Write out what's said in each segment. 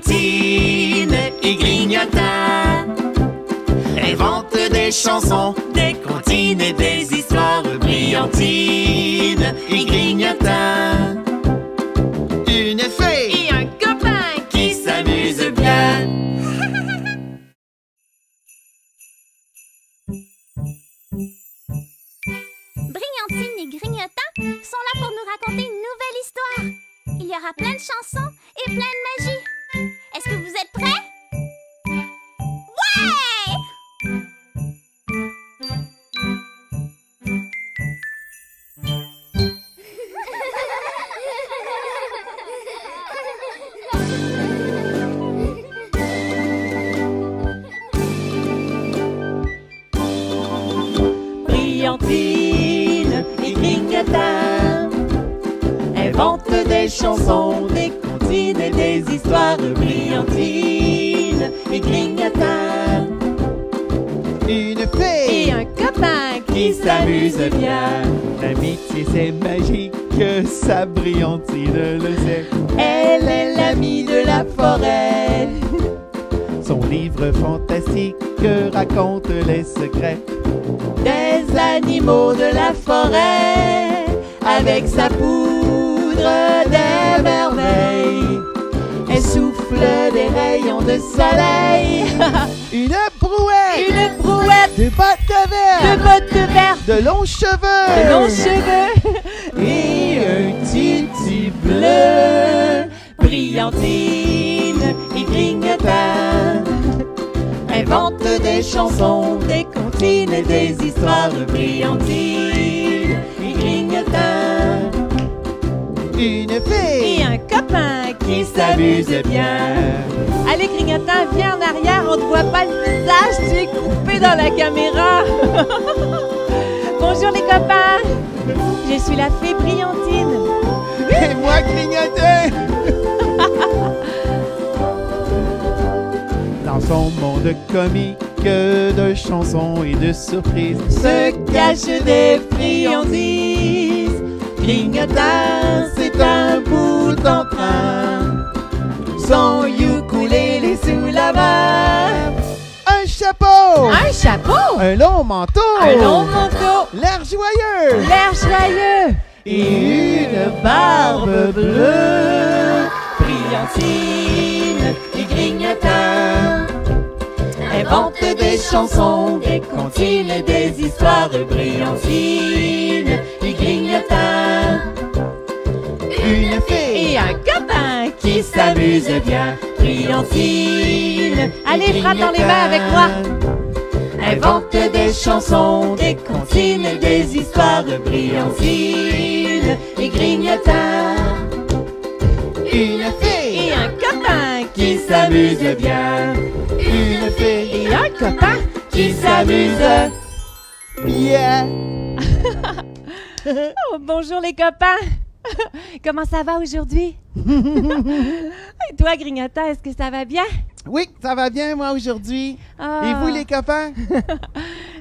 brillantine et grignotin inventent des chansons, des comptines et des histoires. Brillantine et grignotin, une fée Et un copain qui s'amuse bien. Brillantine et Grignotin sont là pour nous raconter une nouvelle histoire. Il y aura plein de chansons et plein de magie. Est-ce que vous êtes prêts? Ouais! Brillantine et Grignotin inventent des chansons, des comptines et des histoires. Brillantine et Grignotin, Une fée et un copain qui s'amuse bien. L'amitié c'est magique, sa brillantine le sait. Elle est l'amie de la forêt. Son livre fantastique raconte les secrets Des animaux de la forêt, avec sa poudre des merveilles, elle souffle des rayons de soleil. Une brouette, Une brouette, des bottes de vertes, bottes vertes, de longs cheveux, de longs cheveux et un titi bleu. Brillantine et Grignotin inventent des chansons, des comptines et des histoires. Brillantine et Grignotin, une fée et un copain qui s'amuse bien. Allez Grignotin, viens en arrière, on ne voit pas le visage, tu es coupé dans la caméra. Bonjour les copains, je suis la fée Brillantine. et moi Grignotin. Dans son monde comique de chansons et de surprises Se cachent des friandises. Grignotin, c'est un bout en train, son ukulélé sous la main. un chapeau, Un chapeau, un long manteau, un long manteau, l'air joyeux l'air joyeux et une barbe bleue. Brillantine et Grignotin inventent des chansons, des comptines et des histoires. Brillantine et Grignotin, Une fée et un copain qui s'amuse bien. Brillantine, allez frappe dans les mains avec moi. Invente des chansons, des comptines et des histoires. Brillantine et Grignotin, une fée et un copain qui s'amuse bien. une fée Et un copain qui s'amuse. bien. Oh, bonjour les copains. Comment ça va aujourd'hui? Et toi, Grignotin, est-ce que ça va bien? Oui, ça va bien moi aujourd'hui. Ah. Et vous les copains?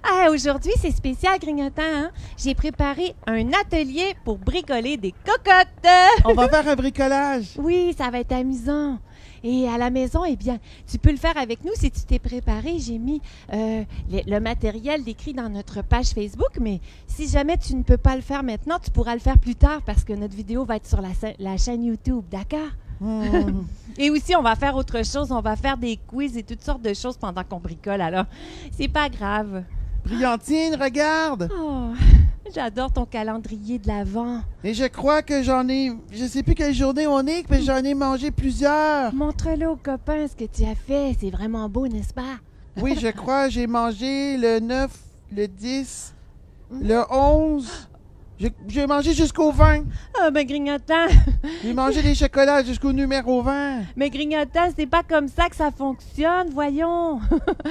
Ah, aujourd'hui, c'est spécial, Grignotin. Hein? J'ai préparé un atelier pour bricoler des cocottes. On va faire un bricolage. Oui, ça va être amusant. Et à la maison, eh bien, tu peux le faire avec nous si tu t'es préparé. J'ai mis le matériel décrit dans notre page Facebook, mais si jamais tu ne peux pas le faire maintenant, tu pourras le faire plus tard parce que notre vidéo va être sur la chaîne YouTube, d'accord? Et aussi, on va faire autre chose. On va faire des quiz et toutes sortes de choses pendant qu'on bricole. Alors, c'est pas grave. Brillantine, regarde. Oh, j'adore ton calendrier de l'Avent. Et je crois que je sais plus quelle journée on est, mais j'en ai mangé plusieurs. Montre-le aux copains ce que tu as fait. C'est vraiment beau, n'est-ce pas? Oui, je crois, j'ai mangé le 9, le 10, le 11. J'ai mangé jusqu'au 20. Ah, ben Grignotin. J'ai mangé des chocolats jusqu'au numéro 20. Mais Grignotin, c'est pas comme ça que ça fonctionne, voyons.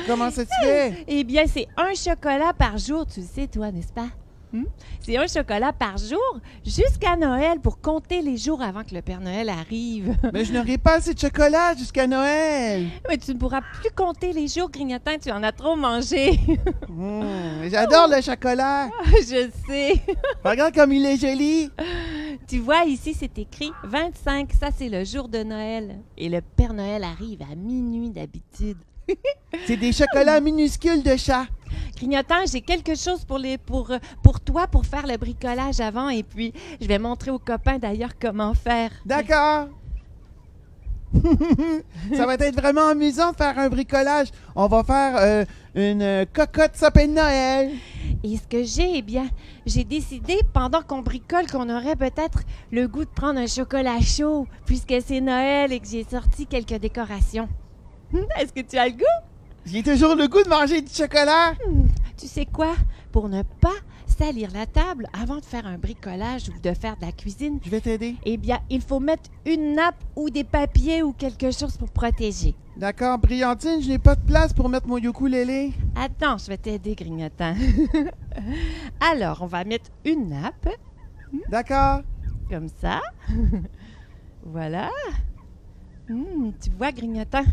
Comment ça se fait? Eh bien, c'est un chocolat par jour, tu le sais, toi, n'est-ce pas? C'est un chocolat par jour jusqu'à Noël pour compter les jours avant que le Père Noël arrive. Mais je n'aurai pas assez de chocolat jusqu'à Noël. Mais tu ne pourras plus compter les jours, Grignotin, tu en as trop mangé. J'adore le chocolat. Je sais. Regarde comme il est joli. Tu vois, ici, c'est écrit 25. Ça, c'est le jour de Noël. Et le Père Noël arrive à minuit d'habitude. C'est des chocolats minuscules de chat. Grignotant, j'ai quelque chose pour toi pour faire le bricolage avant. Et puis, je vais montrer aux copains d'ailleurs comment faire. D'accord. Ça va être vraiment amusant de faire un bricolage. On va faire une cocotte sapin de Noël. Et ce que j'ai, eh bien, j'ai décidé, pendant qu'on bricole, qu'on aurait peut-être le goût de prendre un chocolat chaud, puisque c'est Noël et que j'ai sorti quelques décorations. Est-ce que tu as le goût? J'ai toujours le goût de manger du chocolat. Tu sais quoi? Pour ne pas salir la table avant de faire un bricolage ou de faire de la cuisine, Je vais t'aider. eh bien, il faut mettre une nappe ou des papiers ou quelque chose pour protéger. D'accord, Brillantine, je n'ai pas de place pour mettre mon ukulélé. Attends, je vais t'aider, Grignotant. Alors, on va mettre une nappe, D'accord. comme ça. Voilà. Tu vois, Grignotant,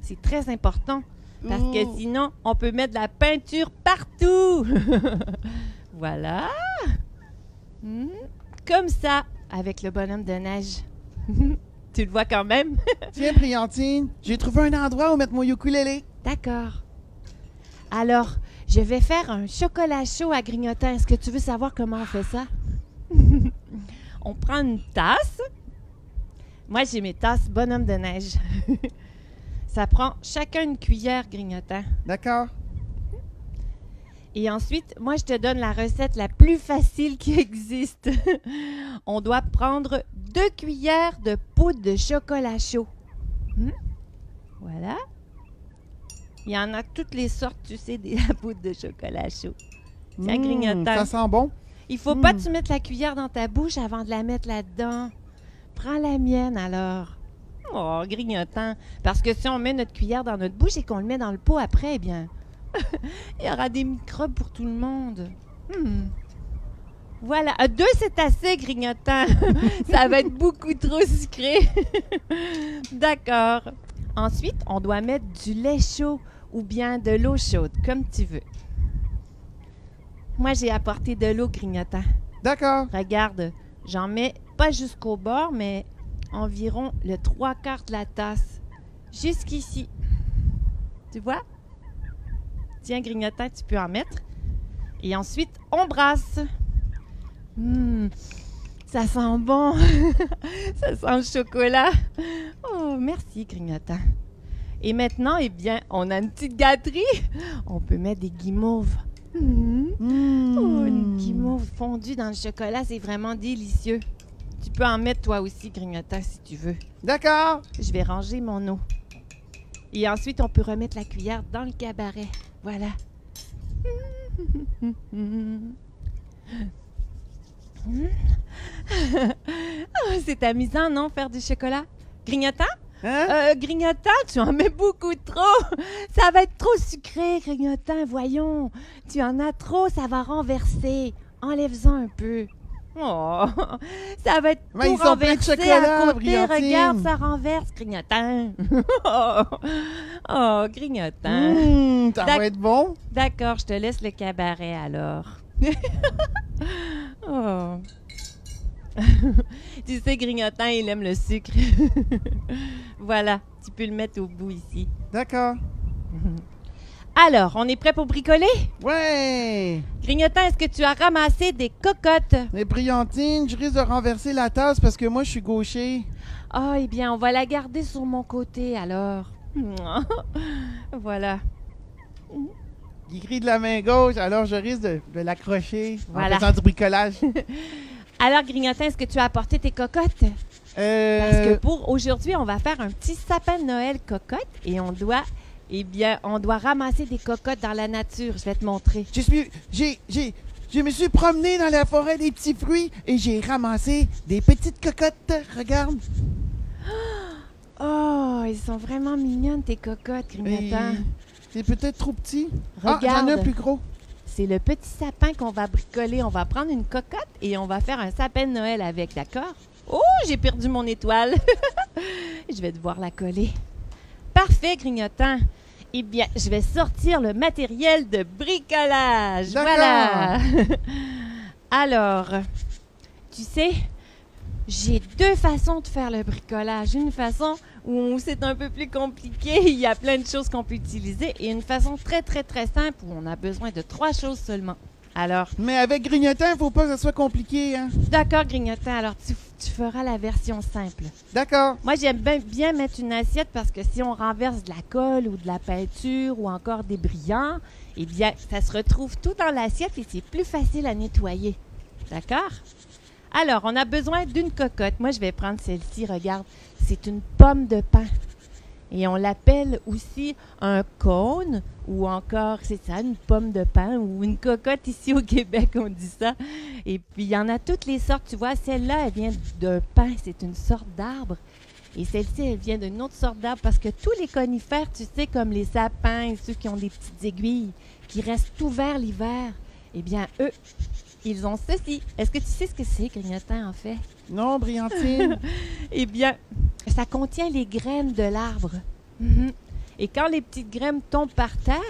c'est très important. Parce que sinon, on peut mettre de la peinture partout. Voilà. Comme ça, avec le bonhomme de neige. Tu le vois quand même? Tiens, Brillantine, j'ai trouvé un endroit où mettre mon ukulélé. D'accord. Alors, je vais faire un chocolat chaud à Grignotant. Est-ce que tu veux savoir comment on fait ça? On prend une tasse. Moi, j'ai mes tasses bonhomme de neige. Ça prend chacun une cuillère, Grignotant. D'accord. Et ensuite, moi, je te donne la recette la plus facile qui existe. On doit prendre 2 cuillères de poudre de chocolat chaud. Voilà. Il y en a toutes les sortes, tu sais, de la poudre de chocolat chaud. Tiens, Grignotant. Ça sent bon. Il faut pas que tu mettes la cuillère dans ta bouche avant de la mettre là-dedans. Prends la mienne, alors. Oh, Grignotant. Parce que si on met notre cuillère dans notre bouche et qu'on le met dans le pot après, eh bien, il y aura des microbes pour tout le monde. Voilà. 2, c'est assez, Grignotant. Ça va être beaucoup trop sucré. D'accord. Ensuite, on doit mettre du lait chaud ou bien de l'eau chaude, comme tu veux. Moi, j'ai apporté de l'eau, Grignotant. D'accord. Regarde, j'en mets pas jusqu'au bord, mais environ le 3/4 de la tasse. Jusqu'ici. Tu vois? Tiens, Grignotant, tu peux en mettre. Et ensuite, on brasse. Ça sent bon. Ça sent le chocolat. Oh, merci, Grignotant. Et maintenant, eh bien, on a une petite gâterie. On peut mettre des guimauves. Oh, une guimauve fondue dans le chocolat, c'est vraiment délicieux. Tu peux en mettre toi aussi, Grignotant, si tu veux. D'accord. Je vais ranger mon eau. Et ensuite, on peut remettre la cuillère dans le cabaret. Voilà. Oh, c'est amusant, non, faire du chocolat? Grignotant? Hein? Grignotant, tu en mets beaucoup trop. Ça va être trop sucré, Grignotant, voyons. Tu en as trop, ça va renverser. Enlève-en un peu. Oh, ça va être Mais tout ils sont pleins de renversé chocolat, à côté. Brillantine. Regarde, ça renverse, Grignotant. Oh, Grignotant. Ça va être bon. D'accord, je te laisse le cabaret alors. Oh. Tu sais, Grignotant, il aime le sucre. Voilà, tu peux le mettre au bout ici. D'accord. Alors, on est prêt pour bricoler? Ouais. Grignotant, est-ce que tu as ramassé des cocottes? Mais Brillantine, je risque de renverser la tasse parce que moi, je suis gaucher. Oh, eh bien, on va la garder sur mon côté alors. Voilà. Il crie de la main gauche, alors je risque de l'accrocher Voilà. en faisant du bricolage. Alors, Grignotant, est-ce que tu as apporté tes cocottes? Parce que pour aujourd'hui, on va faire un petit sapin de Noël cocotte et on doit ramasser des cocottes dans la nature. Je vais te montrer. Je me suis promené dans la forêt des petits fruits et j'ai ramassé des petites cocottes. Regarde. Oh, ils sont vraiment mignonnes, tes cocottes, Grignotant. C'est peut-être trop petit. Regarde. Ah, j'en ai un plus gros. C'est le petit sapin qu'on va bricoler. On va prendre une cocotte et on va faire un sapin de Noël avec, d'accord? Oh, j'ai perdu mon étoile. Je vais devoir la coller. Parfait, Grignotant. Eh bien, je vais sortir le matériel de bricolage. D'accord. Voilà. Alors, tu sais, j'ai deux façons de faire le bricolage. Une façon où c'est un peu plus compliqué, il y a plein de choses qu'on peut utiliser, et une façon très, très, très simple où on a besoin de 3 choses seulement. Alors, Mais avec grignotant, il faut pas que ça soit compliqué, hein? d'accord, grignotant, alors tu feras la version simple. D'accord. Moi, j'aime bien mettre une assiette parce que si on renverse de la colle ou de la peinture ou encore des brillants, eh bien, ça se retrouve tout dans l'assiette et c'est plus facile à nettoyer. D'accord? Alors, on a besoin d'une cocotte. Moi, je vais prendre celle-ci. Regarde, c'est une pomme de pin. Et on l'appelle aussi un cône ou encore, c'est ça, une pomme de pin ou une cocotte. Ici au Québec, on dit ça. Et puis, il y en a toutes les sortes. Tu vois, celle-là, elle vient d'un pin. C'est une sorte d'arbre. Et celle-ci, elle vient d'une autre sorte d'arbre parce que tous les conifères, tu sais, comme les sapins et ceux qui ont des petites aiguilles, qui restent ouverts l'hiver, eh bien, eux, ils ont ceci. Est-ce que tu sais ce que c'est, grignotant, en fait? Non, Brillantine. Eh bien, ça contient les graines de l'arbre. Mhm. Et quand les petites graines tombent par terre,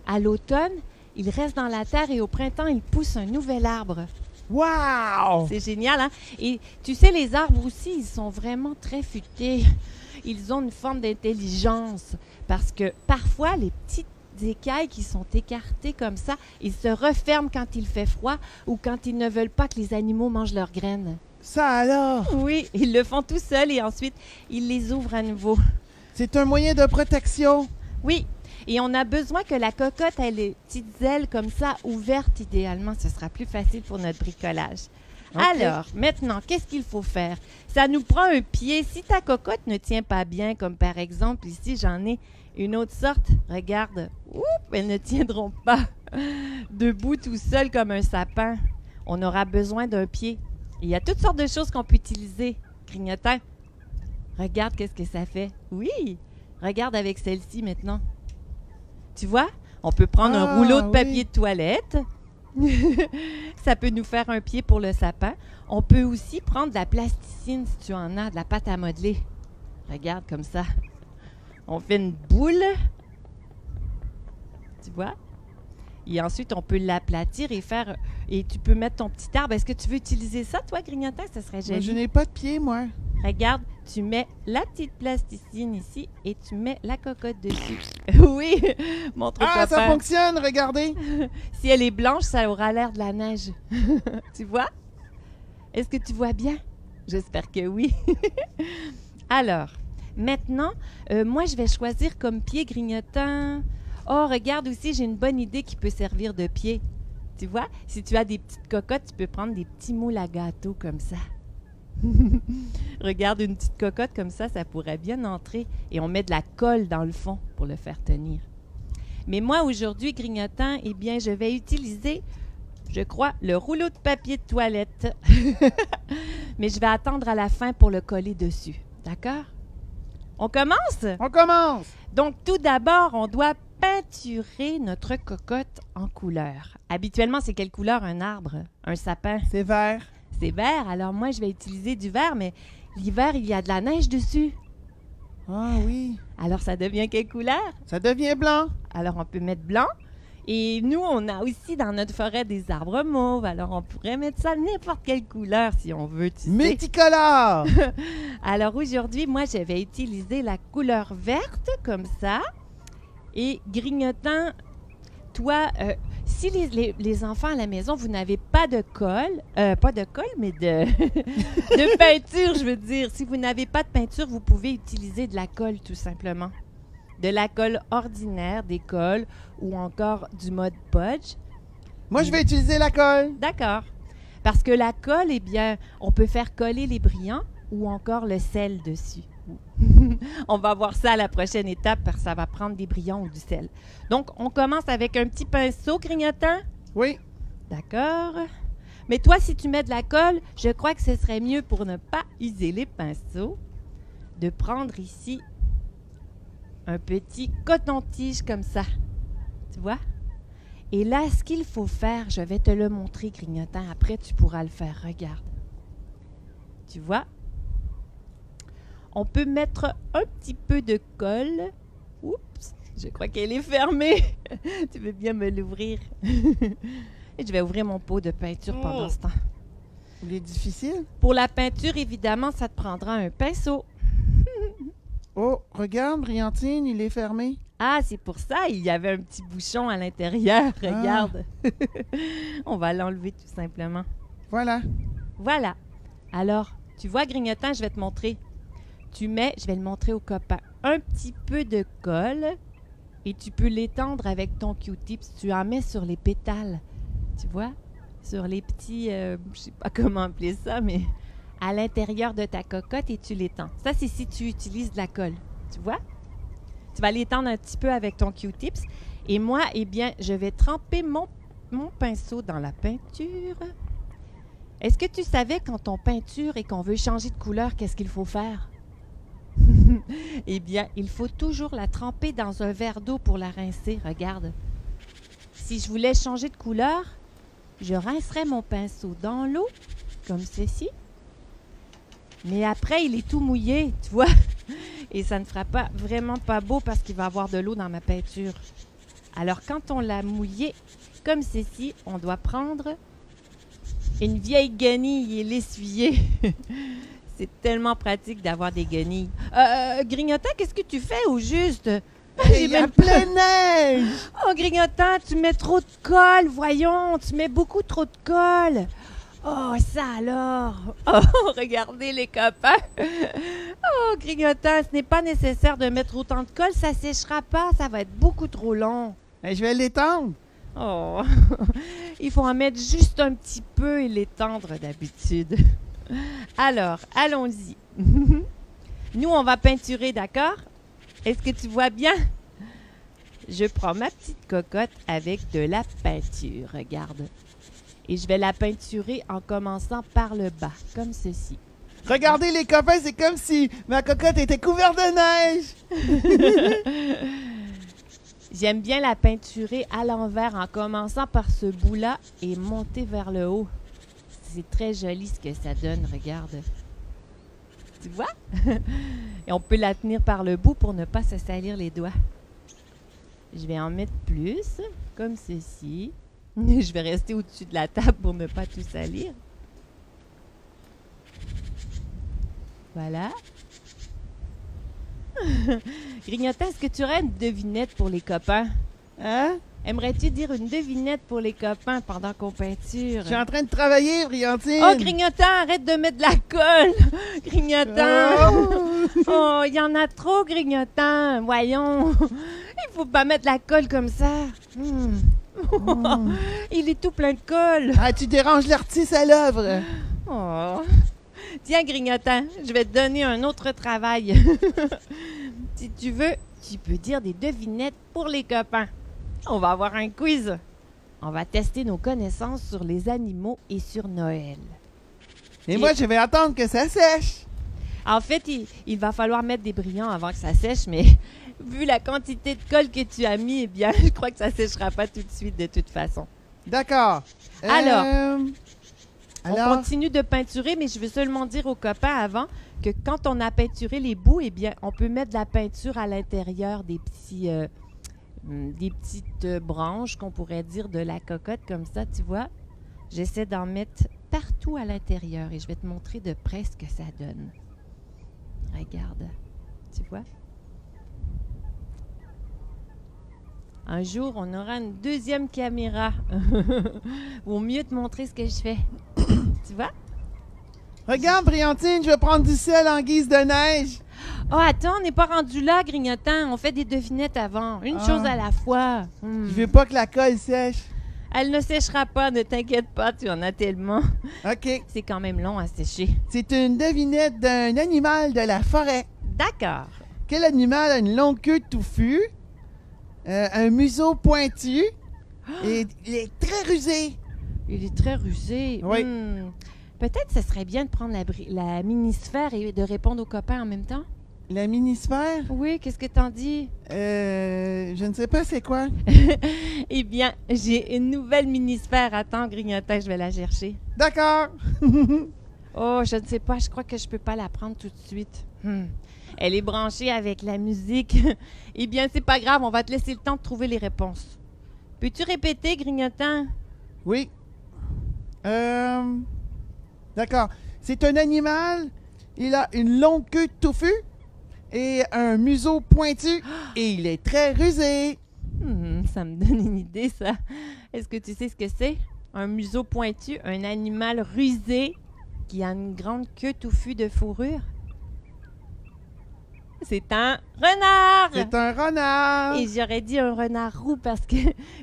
à l'automne, ils restent dans la terre et au printemps, ils poussent un nouvel arbre. Wow! C'est génial, hein? Et tu sais, les arbres aussi, ils sont vraiment très futés. Ils ont une forme d'intelligence parce que parfois, les petites écailles qui sont écartées comme ça, ils se referment quand il fait froid ou quand ils ne veulent pas que les animaux mangent leurs graines. Ça alors! Oui, ils le font tout seuls et ensuite, ils les ouvrent à nouveau. C'est un moyen de protection. Oui, et on a besoin que la cocotte ait les petites ailes comme ça, ouvertes idéalement. Ce sera plus facile pour notre bricolage. Ok. Alors, maintenant, qu'est-ce qu'il faut faire? Ça nous prend un pied. Si ta cocotte ne tient pas bien, comme par exemple ici, j'en ai une autre sorte. Regarde, oups, elles ne tiendront pas debout tout seul comme un sapin. On aura besoin d'un pied. Il y a toutes sortes de choses qu'on peut utiliser. Grignotant, regarde qu'est-ce que ça fait. Oui, regarde avec celle-ci maintenant. Tu vois, on peut prendre un rouleau de papier de toilette. Ça peut nous faire un pied pour le sapin. On peut aussi prendre de la plasticine si tu en as, de la pâte à modeler. Regarde comme ça. On fait une boule. Tu vois? Et ensuite, on peut l'aplatir et faire... Et tu peux mettre ton petit arbre. Est-ce que tu veux utiliser ça, toi, grignotant? Ça serait Mais joli. je n'ai pas de pied, moi. Regarde, tu mets la petite plasticine ici et tu mets la cocotte dessus. Oui, montre au Ah, ça papa. fonctionne, regardez. Si elle est blanche, ça aura l'air de la neige. Tu vois? Est-ce que tu vois bien? J'espère que oui. Alors, maintenant, moi, je vais choisir comme pied grignotant. Oh, regarde aussi, j'ai une bonne idée qui peut servir de pied. Tu vois? Si tu as des petites cocottes, tu peux prendre des petits moules à gâteau comme ça. Regarde, une petite cocotte comme ça pourrait bien entrer. Et on met de la colle dans le fond pour le faire tenir. Mais moi, aujourd'hui, grignotant, eh bien, je vais utiliser, je crois, le rouleau de papier de toilette. Mais je vais attendre à la fin pour le coller dessus. D'accord? On commence? On commence. Donc, tout d'abord, on doit peinturer notre cocotte en couleur. Habituellement, c'est quelle couleur un arbre? Un sapin? C'est vert. C'est vert. Alors, moi, je vais utiliser du vert, mais l'hiver, il y a de la neige dessus. Ah oui. Alors, ça devient quelle couleur? Ça devient blanc. Alors, on peut mettre blanc. Et nous, on a aussi dans notre forêt des arbres mauves. Alors, on pourrait mettre ça n'importe quelle couleur si on veut, tu sais. Multicolore. Alors, aujourd'hui, moi, je vais utiliser la couleur verte, comme ça. Et grignotant, toi, si les enfants à la maison, vous n'avez pas de colle, mais de peinture, je veux dire. Si vous n'avez pas de peinture, vous pouvez utiliser de la colle, tout simplement. De la colle ordinaire, des colles ou encore du mode Podge. Moi, je vais utiliser la colle. D'accord. Parce que la colle, eh bien, on peut faire coller les brillants ou encore le sel dessus. On va voir ça à la prochaine étape parce que ça va prendre des brillants ou du sel. Donc, on commence avec un petit pinceau grignotant. Oui. D'accord. Mais toi, si tu mets de la colle, je crois que ce serait mieux pour ne pas user les pinceaux de prendre ici un petit coton-tige comme ça. Tu vois? Et là, ce qu'il faut faire, je vais te le montrer, grignotant. Après, tu pourras le faire. Regarde. Tu vois? On peut mettre un petit peu de colle. Oups, je crois qu'elle est fermée. Tu veux bien me l'ouvrir? Et je vais ouvrir mon pot de peinture pendant ce temps. Il est difficile. Pour la peinture, évidemment, ça te prendra un pinceau. Oh, regarde, Briantine, il est fermé. Ah, c'est pour ça, il y avait un petit bouchon à l'intérieur. Regarde. On va l'enlever tout simplement. Voilà. Voilà. Alors, tu vois, Grignotant, je vais te montrer. Tu mets, je vais le montrer au copain, un petit peu de colle et tu peux l'étendre avec ton Q-tips. Tu en mets sur les pétales, tu vois, sur les petits, je sais pas comment appeler ça, mais à l'intérieur de ta cocotte et tu l'étends. Ça, c'est si tu utilises de la colle, tu vois. Tu vas l'étendre un petit peu avec ton Q-tips. Et moi, eh bien, je vais tremper mon pinceau dans la peinture. Est-ce que tu savais quand on peinture et qu'on veut changer de couleur, qu'est-ce qu'il faut faire? Eh bien, il faut toujours la tremper dans un verre d'eau pour la rincer. Regarde. Si je voulais changer de couleur, je rincerais mon pinceau dans l'eau, comme ceci. Mais après, il est tout mouillé, tu vois. Et ça ne fera pas vraiment pas beau parce qu'il va y avoir de l'eau dans ma peinture. Alors, quand on l'a mouillé, comme ceci, on doit prendre une vieille guenille et l'essuyer. C'est tellement pratique d'avoir des guenilles. Grignotant, qu'est-ce que tu fais au juste? Il y a plein de neige! Oh, Grignotant, tu mets trop de colle, voyons. Tu mets beaucoup trop de colle. Oh, ça alors! Oh, regardez les copains! Oh, Grignotant, ce n'est pas nécessaire de mettre autant de colle, ça séchera pas, ça va être beaucoup trop long. Je vais l'étendre. Oh, il faut en mettre juste un petit peu et l'étendre d'habitude. Alors, allons-y. Nous, on va peinturer, d'accord? Est-ce que tu vois bien? Je prends ma petite cocotte avec de la peinture, regarde. Et je vais la peinturer en commençant par le bas, comme ceci. Regardez les copains, c'est comme si ma cocotte était couverte de neige. J'aime bien la peinturer à l'envers en commençant par ce bout-là et monter vers le haut. C'est très joli ce que ça donne, regarde. Tu vois? Et on peut la tenir par le bout pour ne pas se salir les doigts. Je vais en mettre plus, comme ceci. Je vais rester au-dessus de la table pour ne pas tout salir. Voilà. Grignotant, est-ce que tu aurais une devinette pour les copains? Hein? Aimerais-tu dire une devinette pour les copains pendant qu'on peinture? Je suis en train de travailler, Briantine. Oh, Grignotant, arrête de mettre de la colle! Grignotant! Oh, il y en a trop, Grignotant! Voyons! Il faut pas mettre de la colle comme ça! Il est tout plein de colle! Ah, tu déranges l'artiste à l'œuvre! Oh! Tiens, Grignotant, je vais te donner un autre travail. Si tu veux, tu peux dire des devinettes pour les copains. On va avoir un quiz. On va tester nos connaissances sur les animaux et sur Noël. Et moi, je vais attendre que ça sèche. En fait, il va falloir mettre des brillants avant que ça sèche, mais vu la quantité de colle que tu as mis, eh bien, je crois que ça séchera pas tout de suite de toute façon. D'accord. Alors, on continue de peinturer, mais je veux seulement dire aux copains avant que quand on a peinturé les bouts, eh bien, on peut mettre de la peinture à l'intérieur des petites branches qu'on pourrait dire de la cocotte comme ça, tu vois. J'essaie d'en mettre partout à l'intérieur et je vais te montrer de près ce que ça donne. Regarde, tu vois. Un jour, on aura une deuxième caméra. Vaut mieux te montrer ce que je fais. Tu vois? Regarde, Briantine, je vais prendre du sel en guise de neige. Oh, attends, on n'est pas rendu là, Grignotant. On fait des devinettes avant. Une chose à la fois. Je veux pas que la colle sèche. Elle ne séchera pas, ne t'inquiète pas, tu en as tellement. OK. C'est quand même long à sécher. C'est une devinette d'un animal de la forêt. D'accord. Quel animal a une longue queue touffue, un museau pointu et il est très rusé? Il est très rusé. Oui. Peut-être ce serait bien de prendre la minisphère et de répondre aux copains en même temps. La minisphère? Oui, qu'est-ce que t'en dis? Je ne sais pas c'est quoi. Eh bien, j'ai une nouvelle minisphère. Attends, Grignotant, je vais la chercher. D'accord. Oh, je ne sais pas, je crois que je peux pas la prendre tout de suite. Elle est branchée avec la musique. Eh bien, c'est pas grave, on va te laisser le temps de trouver les réponses. Peux-tu répéter, Grignotant? Oui. D'accord. C'est un animal. Il a une longue queue touffue et un museau pointu. Et il est très rusé. Ça me donne une idée, ça. Est-ce que tu sais ce que c'est? Un museau pointu, un animal rusé qui a une grande queue touffue de fourrure? C'est un renard! C'est un renard. Et j'aurais dit un renard roux parce que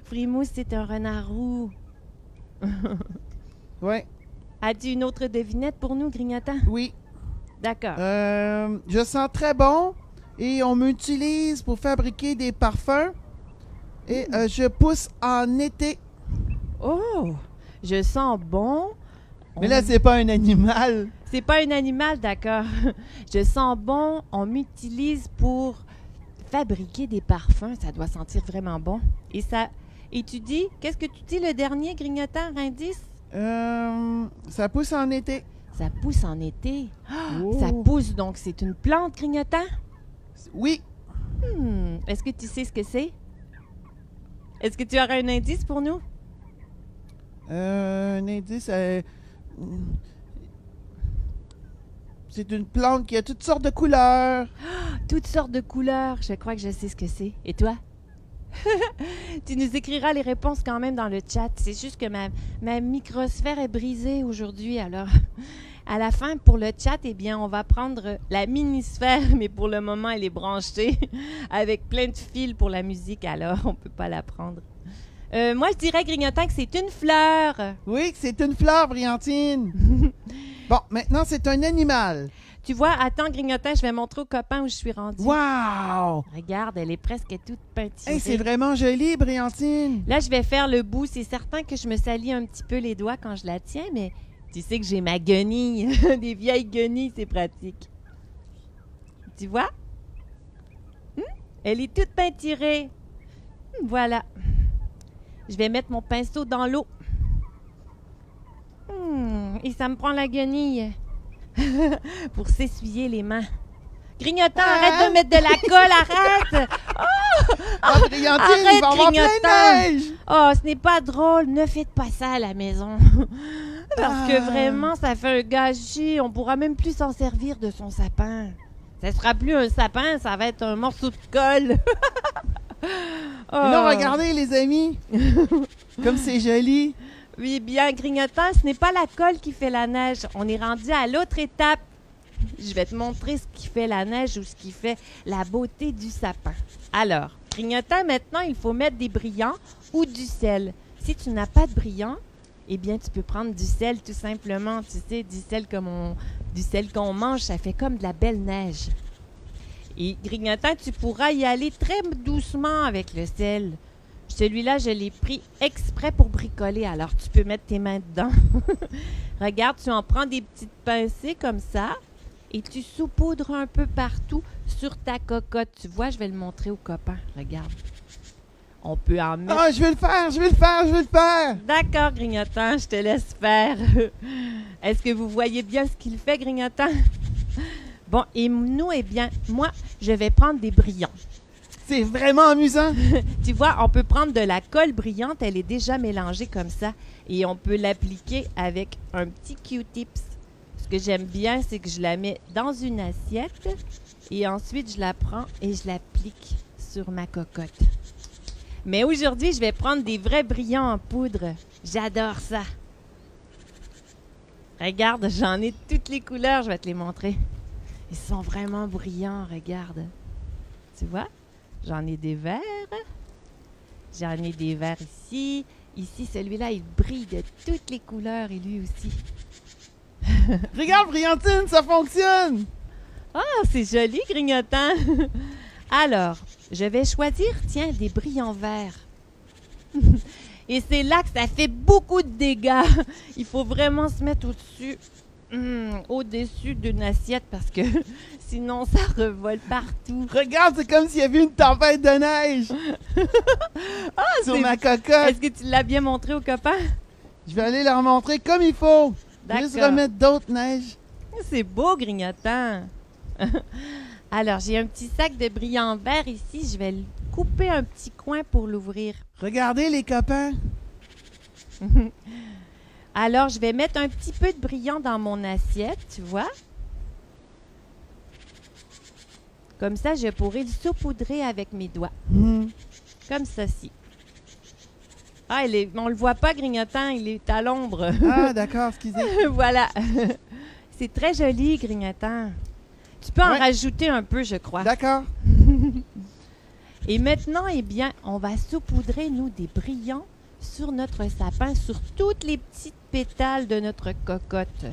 Frimousse, c'est un renard roux. Ouais. As-tu une autre devinette pour nous, Grignotant? Oui. D'accord. Je sens très bon et on m'utilise pour fabriquer des parfums. Et je pousse en été. Oh! Je sens bon. Mais là, c'est pas un animal. C'est pas un animal, d'accord. Je sens bon. On m'utilise pour fabriquer des parfums. Ça doit sentir vraiment bon. Et ça... Et tu dis... Qu'est-ce que tu dis, le dernier, Grignotant, indice? Ça pousse en été. Ça pousse en été. Oh. Ça pousse, donc c'est une plante, Grignotant? Oui. Est-ce que tu sais ce que c'est? Est-ce que tu auras un indice pour nous? Un indice... c'est une plante qui a toutes sortes de couleurs. Toutes sortes de couleurs. Je crois que je sais ce que c'est. Et toi? Tu nous écriras les réponses quand même dans le chat. C'est juste que ma microsphère est brisée aujourd'hui. Alors, à la fin, pour le chat, eh bien, on va prendre la mini-sphère, mais pour le moment, elle est branchée avec plein de fils pour la musique. Alors, on ne peut pas la prendre. Moi, je dirais, Grignotant, que c'est une fleur. Oui, c'est une fleur, Briantine. Bon, maintenant, c'est un animal. Tu vois, attends, Grignotant, je vais montrer aux copains où je suis rendue. Wow! Regarde, elle est presque toute peinturée. Hey, c'est vraiment joli, Briantine. Là, je vais faire le bout. C'est certain que je me salis un petit peu les doigts quand je la tiens, mais tu sais que j'ai ma guenille. Des vieilles guenilles, c'est pratique. Tu vois? Elle est toute peinturée. Voilà. Je vais mettre mon pinceau dans l'eau. Et ça me prend la guenille pour s'essuyer les mains. Grignotant, arrête de mettre de la colle, arrête! Briantine, arrête, il va avoir plein de neige! Oh, ce n'est pas drôle. Ne faites pas ça à la maison. Parce que vraiment, ça fait un gâchis. On pourra même plus s'en servir de son sapin. Ça sera plus un sapin, ça va être un morceau de colle. Non, regardez, les amis. Comme c'est joli. Oui, bien, Grignotant, ce n'est pas la colle qui fait la neige. On est rendu à l'autre étape. Je vais te montrer ce qui fait la neige ou ce qui fait la beauté du sapin. Alors, Grignotant, maintenant, il faut mettre des brillants ou du sel. Si tu n'as pas de brillant, eh bien, tu peux prendre du sel tout simplement. Tu sais, du sel qu'on mange, ça fait comme de la belle neige. Et Grignotant, tu pourras y aller très doucement avec le sel. Celui-là, je l'ai pris exprès pour bricoler, alors tu peux mettre tes mains dedans. Regarde, tu en prends des petites pincées comme ça et tu saupoudres un peu partout sur ta cocotte. Tu vois, je vais le montrer aux copains. Regarde. On peut en mettre... Ah, je vais le faire! D'accord, Grignotant, je te laisse faire. Est-ce que vous voyez bien ce qu'il fait, Grignotant? Bon, et nous, eh bien, moi, je vais prendre des brillants. C'est vraiment amusant. Tu vois, on peut prendre de la colle brillante, elle est déjà mélangée comme ça, et on peut l'appliquer avec un petit Q-tips. Ce que j'aime bien, c'est que je la mets dans une assiette, et ensuite je la prends et je l'applique sur ma cocotte. Mais aujourd'hui, je vais prendre des vrais brillants en poudre. J'adore ça. Regarde, j'en ai toutes les couleurs, je vais te les montrer. Ils sont vraiment brillants, regarde. Tu vois? J'en ai des verts. J'en ai des verts ici. Ici, celui-là, il brille de toutes les couleurs et lui aussi. Regarde, Briantine, ça fonctionne! Ah, c'est joli, Grignotant. Alors, je vais choisir, tiens, des brillants verts. Et c'est là que ça fait beaucoup de dégâts. Il faut vraiment se mettre au-dessus. Au-dessus d'une assiette parce que sinon ça revole partout. Regarde, c'est comme s'il y avait une tempête de neige sur ma cocotte. Est-ce que tu l'as bien montré aux copains? Je vais aller leur montrer comme il faut. D'accord. Juste remettre d'autres neiges. C'est beau, Grignotant. Alors, j'ai un petit sac de brillants verts ici. Je vais couper un petit coin pour l'ouvrir. Regardez les copains. Alors, je vais mettre un petit peu de brillant dans mon assiette, tu vois. Comme ça, je pourrai le saupoudrer avec mes doigts. Comme ceci. Ah, on le voit pas, Grignotant, il est à l'ombre. Ah, d'accord, excusez. Voilà. C'est très joli, Grignotant. Tu peux en rajouter un peu, je crois. D'accord. Et maintenant, eh bien, on va saupoudrer, nous, des brillants sur notre sapin, sur toutes les petites pétales de notre cocotte.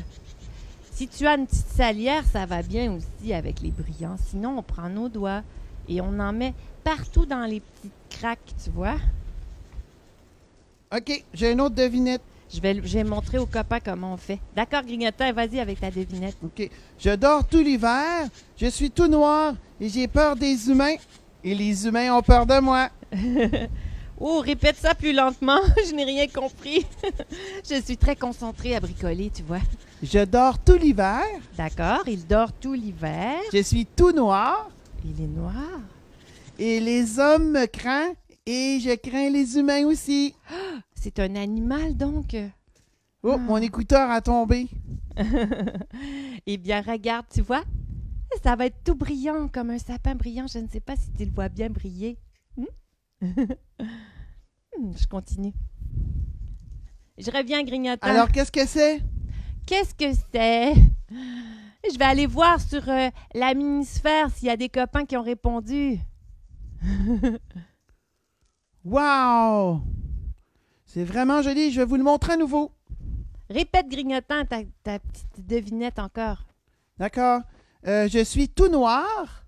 Si tu as une petite salière, ça va bien aussi avec les brillants. Sinon, on prend nos doigts et on en met partout dans les petites craques, tu vois. OK, j'ai une autre devinette. Je vais montrer aux copains comment on fait. D'accord, Grignotant, vas-y avec ta devinette. OK. Je dors tout l'hiver, je suis tout noir et j'ai peur des humains. Et les humains ont peur de moi. Oh, répète ça plus lentement. Je n'ai rien compris. Je suis très concentrée à bricoler, tu vois. Je dors tout l'hiver. D'accord, il dort tout l'hiver. Je suis tout noir. Il est noir. Et les hommes me craignent et je crains les humains aussi. C'est un animal, donc. Oh, mon écouteur a tombé. Eh bien, regarde, tu vois, ça va être tout brillant, comme un sapin brillant. Je ne sais pas si tu le vois bien briller. Je continue. Je reviens, Grignotant. Alors, qu'est-ce que c'est? Qu'est-ce que c'est? Je vais aller voir sur la minisphère s'il y a des copains qui ont répondu. Wow! C'est vraiment joli. Je vais vous le montrer à nouveau. Répète, Grignotant, ta petite devinette encore. D'accord. Je suis tout noir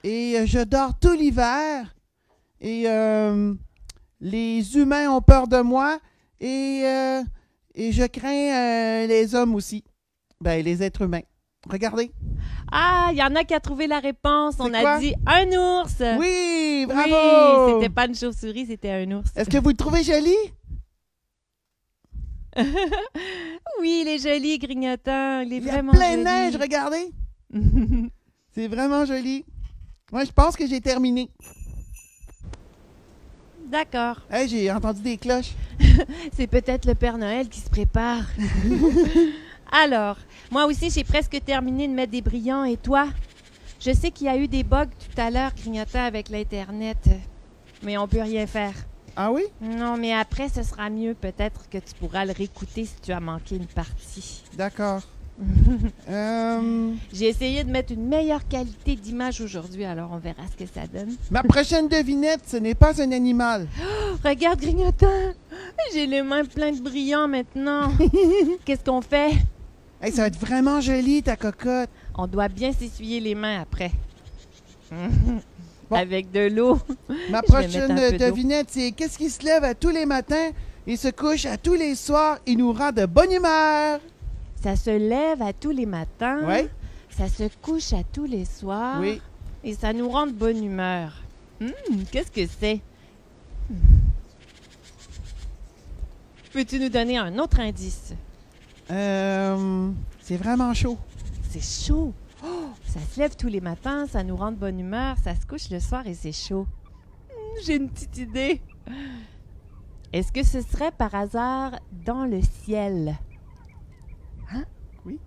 et je dors tout l'hiver. Et les humains ont peur de moi et je crains les hommes aussi. Ben, les êtres humains. Regardez. Ah, il y en a qui a trouvé la réponse. On a quoi? dit un ours. Oui, bravo! Oui, c'était pas une chauve-souris, c'était un ours. Est-ce que vous le trouvez joli? Oui, il est joli, Grignotant. Il est vraiment plein joli. de neige, regardez. C'est vraiment joli. Moi, je pense que j'ai terminé. D'accord. Hey, j'ai entendu des cloches. C'est peut-être le Père Noël qui se prépare. Alors, moi aussi, j'ai presque terminé de mettre des brillants. Et toi? Je sais qu'il y a eu des bugs tout à l'heure, Grignotant, avec l'Internet. Mais on peut rien faire. Ah oui? Non, mais après, ce sera mieux. Peut-être que tu pourras le réécouter si tu as manqué une partie. D'accord. J'ai essayé de mettre une meilleure qualité d'image aujourd'hui, alors on verra ce que ça donne. Ma prochaine devinette, ce n'est pas un animal. Oh, regarde, Grignotant! J'ai les mains pleines de brillants maintenant. Qu'est-ce qu'on fait? Hey, ça va être vraiment joli, ta cocotte. On doit bien s'essuyer les mains après. Bon. Avec de l'eau. Ma Je vais mettre prochaine un peu d'eau. devinette, c'est qu'est-ce qui se lève à tous les matins et se couche à tous les soirs et nous rend de bonne humeur? Ça se lève à tous les matins. Oui. Ça se couche à tous les soirs. Oui. Et ça nous rend de bonne humeur. Qu'est-ce que c'est? Peux-tu nous donner un autre indice? C'est vraiment chaud. C'est chaud. Oh, ça se lève tous les matins, ça nous rend de bonne humeur, ça se couche le soir et c'est chaud. J'ai une petite idée. Est-ce que ce serait par hasard dans le ciel? Hein? Oui.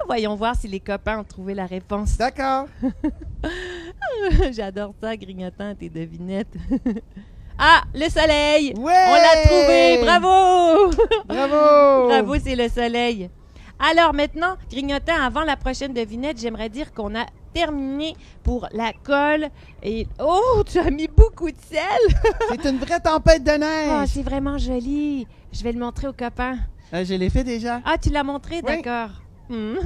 Voyons voir si les copains ont trouvé la réponse. D'accord. J'adore ça, Grignotant, tes devinettes. Ah, le soleil! Ouais! On l'a trouvé! Bravo! Bravo! Bravo, c'est le soleil. Alors maintenant, Grignotant, avant la prochaine devinette, j'aimerais dire qu'on a terminé pour la colle. Et oh, tu as mis beaucoup de sel! C'est une vraie tempête de Oh, neige. c'est vraiment joli. Je vais le montrer aux copains. Je l'ai fait déjà. Ah, tu l'as montré? Oui. D'accord.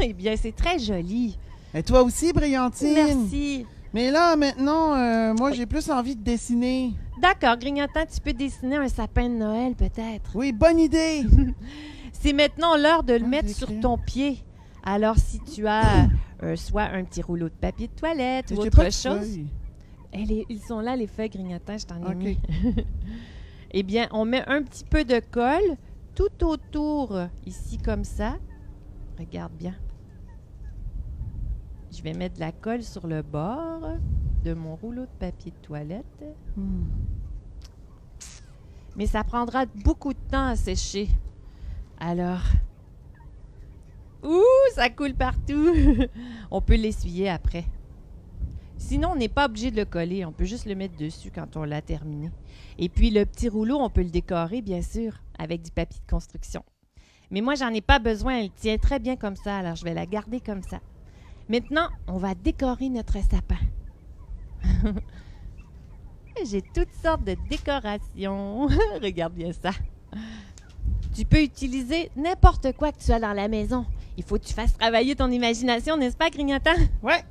Eh bien, c'est très joli. Et toi aussi, Brillantine. Merci. Mais là, maintenant, moi, j'ai plus envie de dessiner. D'accord, Grignotant, tu peux dessiner un sapin de Noël, peut-être. Oui, bonne idée. C'est maintenant l'heure de le Ah, mettre j'ai sur écrit. ton pied. Alors, si tu as soit un petit rouleau de papier de toilette ou J'ai autre pas de chose. feuilles. Ils sont là, les feuilles, Grignotant, je t'en ai OK. mis. Eh bien, on met un petit peu de colle tout autour, ici, comme ça. Regarde bien. Je vais mettre de la colle sur le bord de mon rouleau de papier de toilette. Mais ça prendra beaucoup de temps à sécher. Alors... Ouh, ça coule partout! On peut l'essuyer après. Sinon, on n'est pas obligé de le coller. On peut juste le mettre dessus quand on l'a terminé. Et puis, le petit rouleau, on peut le décorer, bien sûr, avec du papier de construction. Mais moi, j'en ai pas besoin. Elle tient très bien comme ça, alors je vais la garder comme ça. Maintenant, on va décorer notre sapin. J'ai toutes sortes de décorations. Regarde bien ça. Tu peux utiliser n'importe quoi que tu as dans la maison. Il faut que tu fasses travailler ton imagination, n'est-ce pas, Grignotant? Ouais.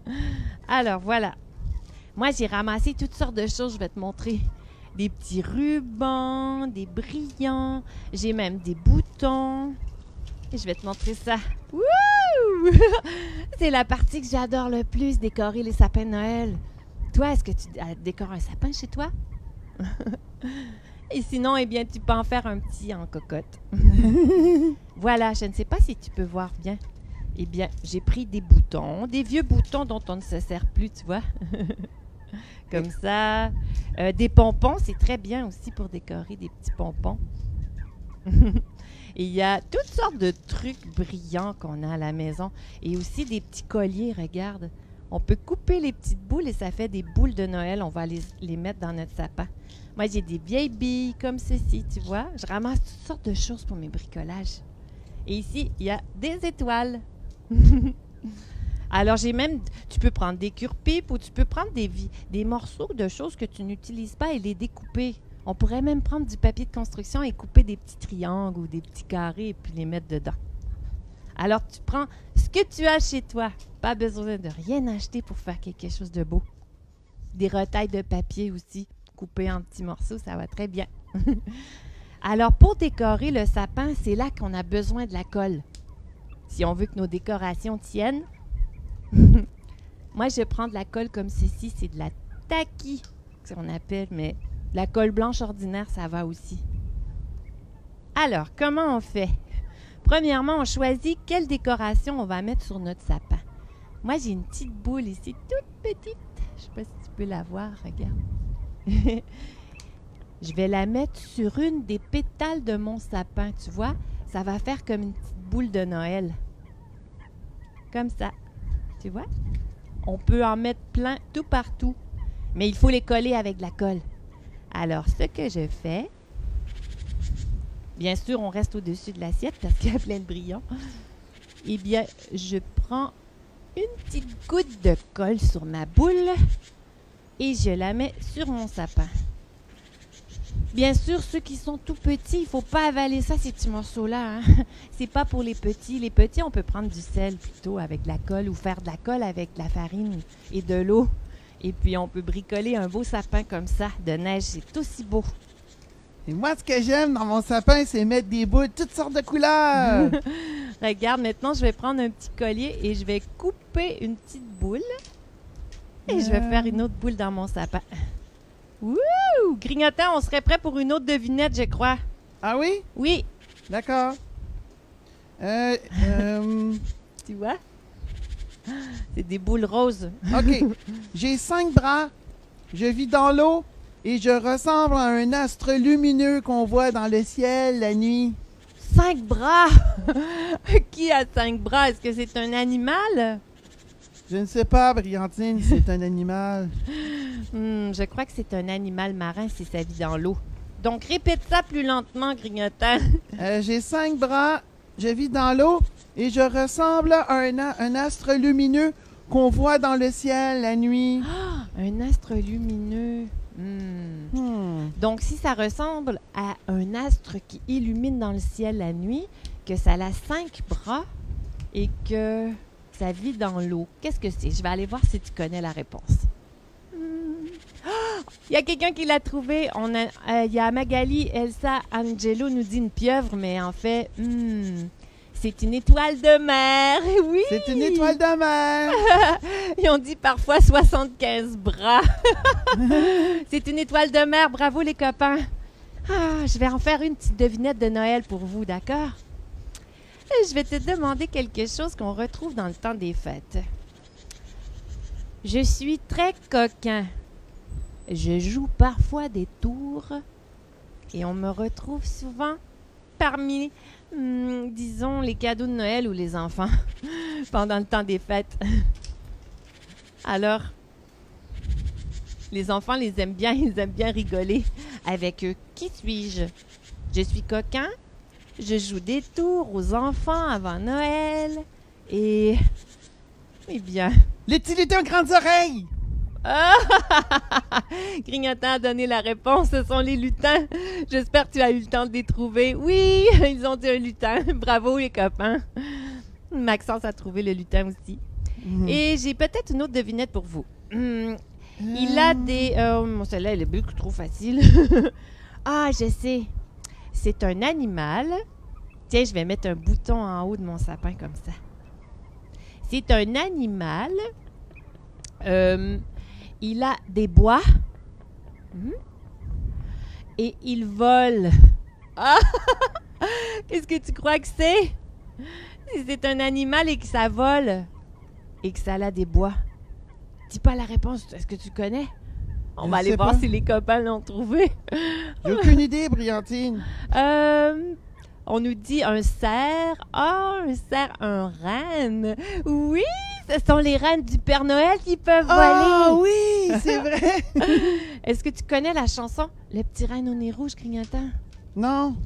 Alors, voilà. Moi, j'ai ramassé toutes sortes de choses, je vais te montrer. Des petits rubans, des brillants, j'ai même des boutons. Et je vais te montrer ça. Wouh! C'est la partie que j'adore le plus, décorer les sapins de Noël. Toi, est-ce que tu décores un sapin chez toi? Et sinon, eh bien, tu peux en faire un petit en cocotte. Voilà, je ne sais pas si tu peux voir bien. Eh bien, j'ai pris des boutons, des vieux boutons dont on ne se sert plus, tu vois. Comme ça. Des pompons, c'est très bien aussi pour décorer des petits pompons. Et il y a toutes sortes de trucs brillants qu'on a à la maison. Et aussi des petits colliers, regarde. On peut couper les petites boules et ça fait des boules de Noël. On va les mettre dans notre sapin. Moi, j'ai des vieilles billes comme ceci, tu vois. Je ramasse toutes sortes de choses pour mes bricolages. Et ici, il y a des étoiles. Alors, j'ai même... Tu peux prendre des cure-pipes ou tu peux prendre des morceaux de choses que tu n'utilises pas et les découper. On pourrait même prendre du papier de construction et couper des petits triangles ou des petits carrés et puis les mettre dedans. Alors, tu prends ce que tu as chez toi. Pas besoin de rien acheter pour faire quelque chose de beau. Des retailles de papier aussi, coupés en petits morceaux, ça va très bien. Alors, pour décorer le sapin, c'est là qu'on a besoin de la colle. Si on veut que nos décorations tiennent, moi, je prends de la colle comme ceci. C'est de la tacky, qu'on appelle, mais la colle blanche ordinaire, ça va aussi. Alors, comment on fait? Premièrement, on choisit quelle décoration on va mettre sur notre sapin. Moi, j'ai une petite boule ici, toute petite. Je ne sais pas si tu peux la voir, regarde. Je vais la mettre sur une des pétales de mon sapin, tu vois? Ça va faire comme une petite boule de Noël. Comme ça, tu vois? On peut en mettre plein tout partout, mais il faut les coller avec de la colle. Alors, ce que je fais... Bien sûr, on reste au-dessus de l'assiette parce qu'il y a plein de brillants. Eh bien, je prends une petite goutte de colle sur ma boule et je la mets sur mon sapin. Bien sûr, ceux qui sont tout petits, il ne faut pas avaler ça, ces petits morceaux-là. Hein? C'est pas pour les petits. Les petits, on peut prendre du sel plutôt avec de la colle ou faire de la colle avec de la farine et de l'eau. Et puis, on peut bricoler un beau sapin comme ça de neige. C'est aussi beau. Et moi, ce que j'aime dans mon sapin, c'est mettre des boules de toutes sortes de couleurs. Regarde, maintenant, je vais prendre un petit collier et je vais couper une petite boule. Et je vais faire une autre boule dans mon sapin. Wouh! Grignotant, on serait prêt pour une autre devinette, je crois. Ah oui? Oui. D'accord. Tu vois? C'est des boules roses. OK. J'ai 5 bras. Je vis dans l'eau. Et je ressemble à un astre lumineux qu'on voit dans le ciel la nuit. 5 bras! Qui a 5 bras? Est-ce que c'est un animal? Je ne sais pas, Brillantine, si c'est un animal. Je crois que c'est un animal marin si ça vit dans l'eau. Donc, répète ça plus lentement, Grignotant. J'ai 5 bras, je vis dans l'eau et je ressemble à un astre lumineux qu'on voit dans le ciel la nuit. Ah, un astre lumineux. Donc, si ça ressemble à un astre qui illumine dans le ciel la nuit, que ça a 5 bras et que ça vit dans l'eau, qu'est-ce que c'est? Je vais aller voir si tu connais la réponse. Il y a quelqu'un qui l'a trouvé. Il y a Magali, Elsa, Angelo nous dit une pieuvre, mais en fait, c'est une étoile de mer. Oui! C'est une étoile de mer. Et on dit parfois 75 bras. C'est une étoile de mer. Bravo les copains. Je vais en faire une petite devinette de Noël pour vous, d'accord? Je vais te demander quelque chose qu'on retrouve dans le temps des fêtes. Je suis très coquin. Je joue parfois des tours et on me retrouve souvent parmi Disons les cadeaux de Noël ou les enfants pendant le temps des fêtes. Alors, les enfants les aiment bien, ils aiment bien rigoler avec eux. Qui suis-je? Je suis coquin. Je joue des tours aux enfants avant Noël. Et... Eh bien... Les petits lutins aux grandes oreilles! Ah! Grignotant a donné la réponse, ce sont les lutins. J'espère que tu as eu le temps de les trouver. Oui, ils ont dit un lutin. Bravo les copains. Maxence a trouvé le lutin aussi. Et j'ai peut-être une autre devinette pour vous. Il a des... celle-là, elle est beaucoup trop facile. Ah, je sais. C'est un animal. Tiens, je vais mettre un bouton en haut de mon sapin comme ça. C'est un animal. Il a des bois. Et il vole. Ah! Qu'est-ce que tu crois que c'est? Si c'est un animal et que ça vole et que ça a des bois. Dis pas la réponse. Est-ce que tu connais? On va aller voir si les copains l'ont trouvé. J'ai aucune idée, Briantine. On nous dit un cerf. Ah, un cerf, un renne. Oui, ce sont les rennes du Père Noël qui peuvent voler. Ah oui, c'est vrai. Est-ce que tu connais la chanson Le petit renne au nez rouge clignotant? Non.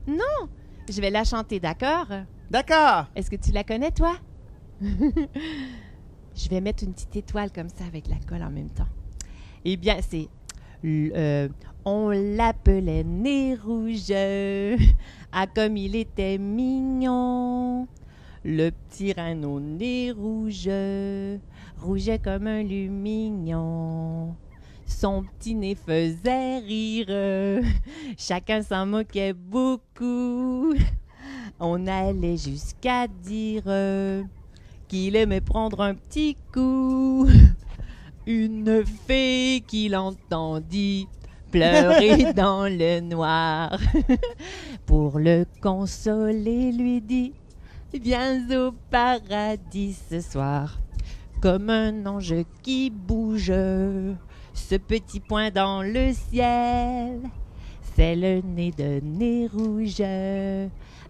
Non. Je vais la chanter, d'accord? D'accord. Est-ce que tu la connais, toi? Je vais mettre une petite étoile comme ça avec la colle en même temps. Eh bien, c'est... on l'appelait Nez Rouge. Ah, comme il était mignon. Le petit renne au nez rouge. Rougeait comme un lumignon. Son petit nez faisait rire. Chacun s'en moquait beaucoup. On allait jusqu'à dire qu'il aimait prendre un petit coup. Une fée qui l'entendit pleurer dans le noir. Pour le consoler, lui dit: viens au paradis ce soir. Comme un ange qui bouge, ce petit point dans le ciel, c'est le nez de Nez Rouge,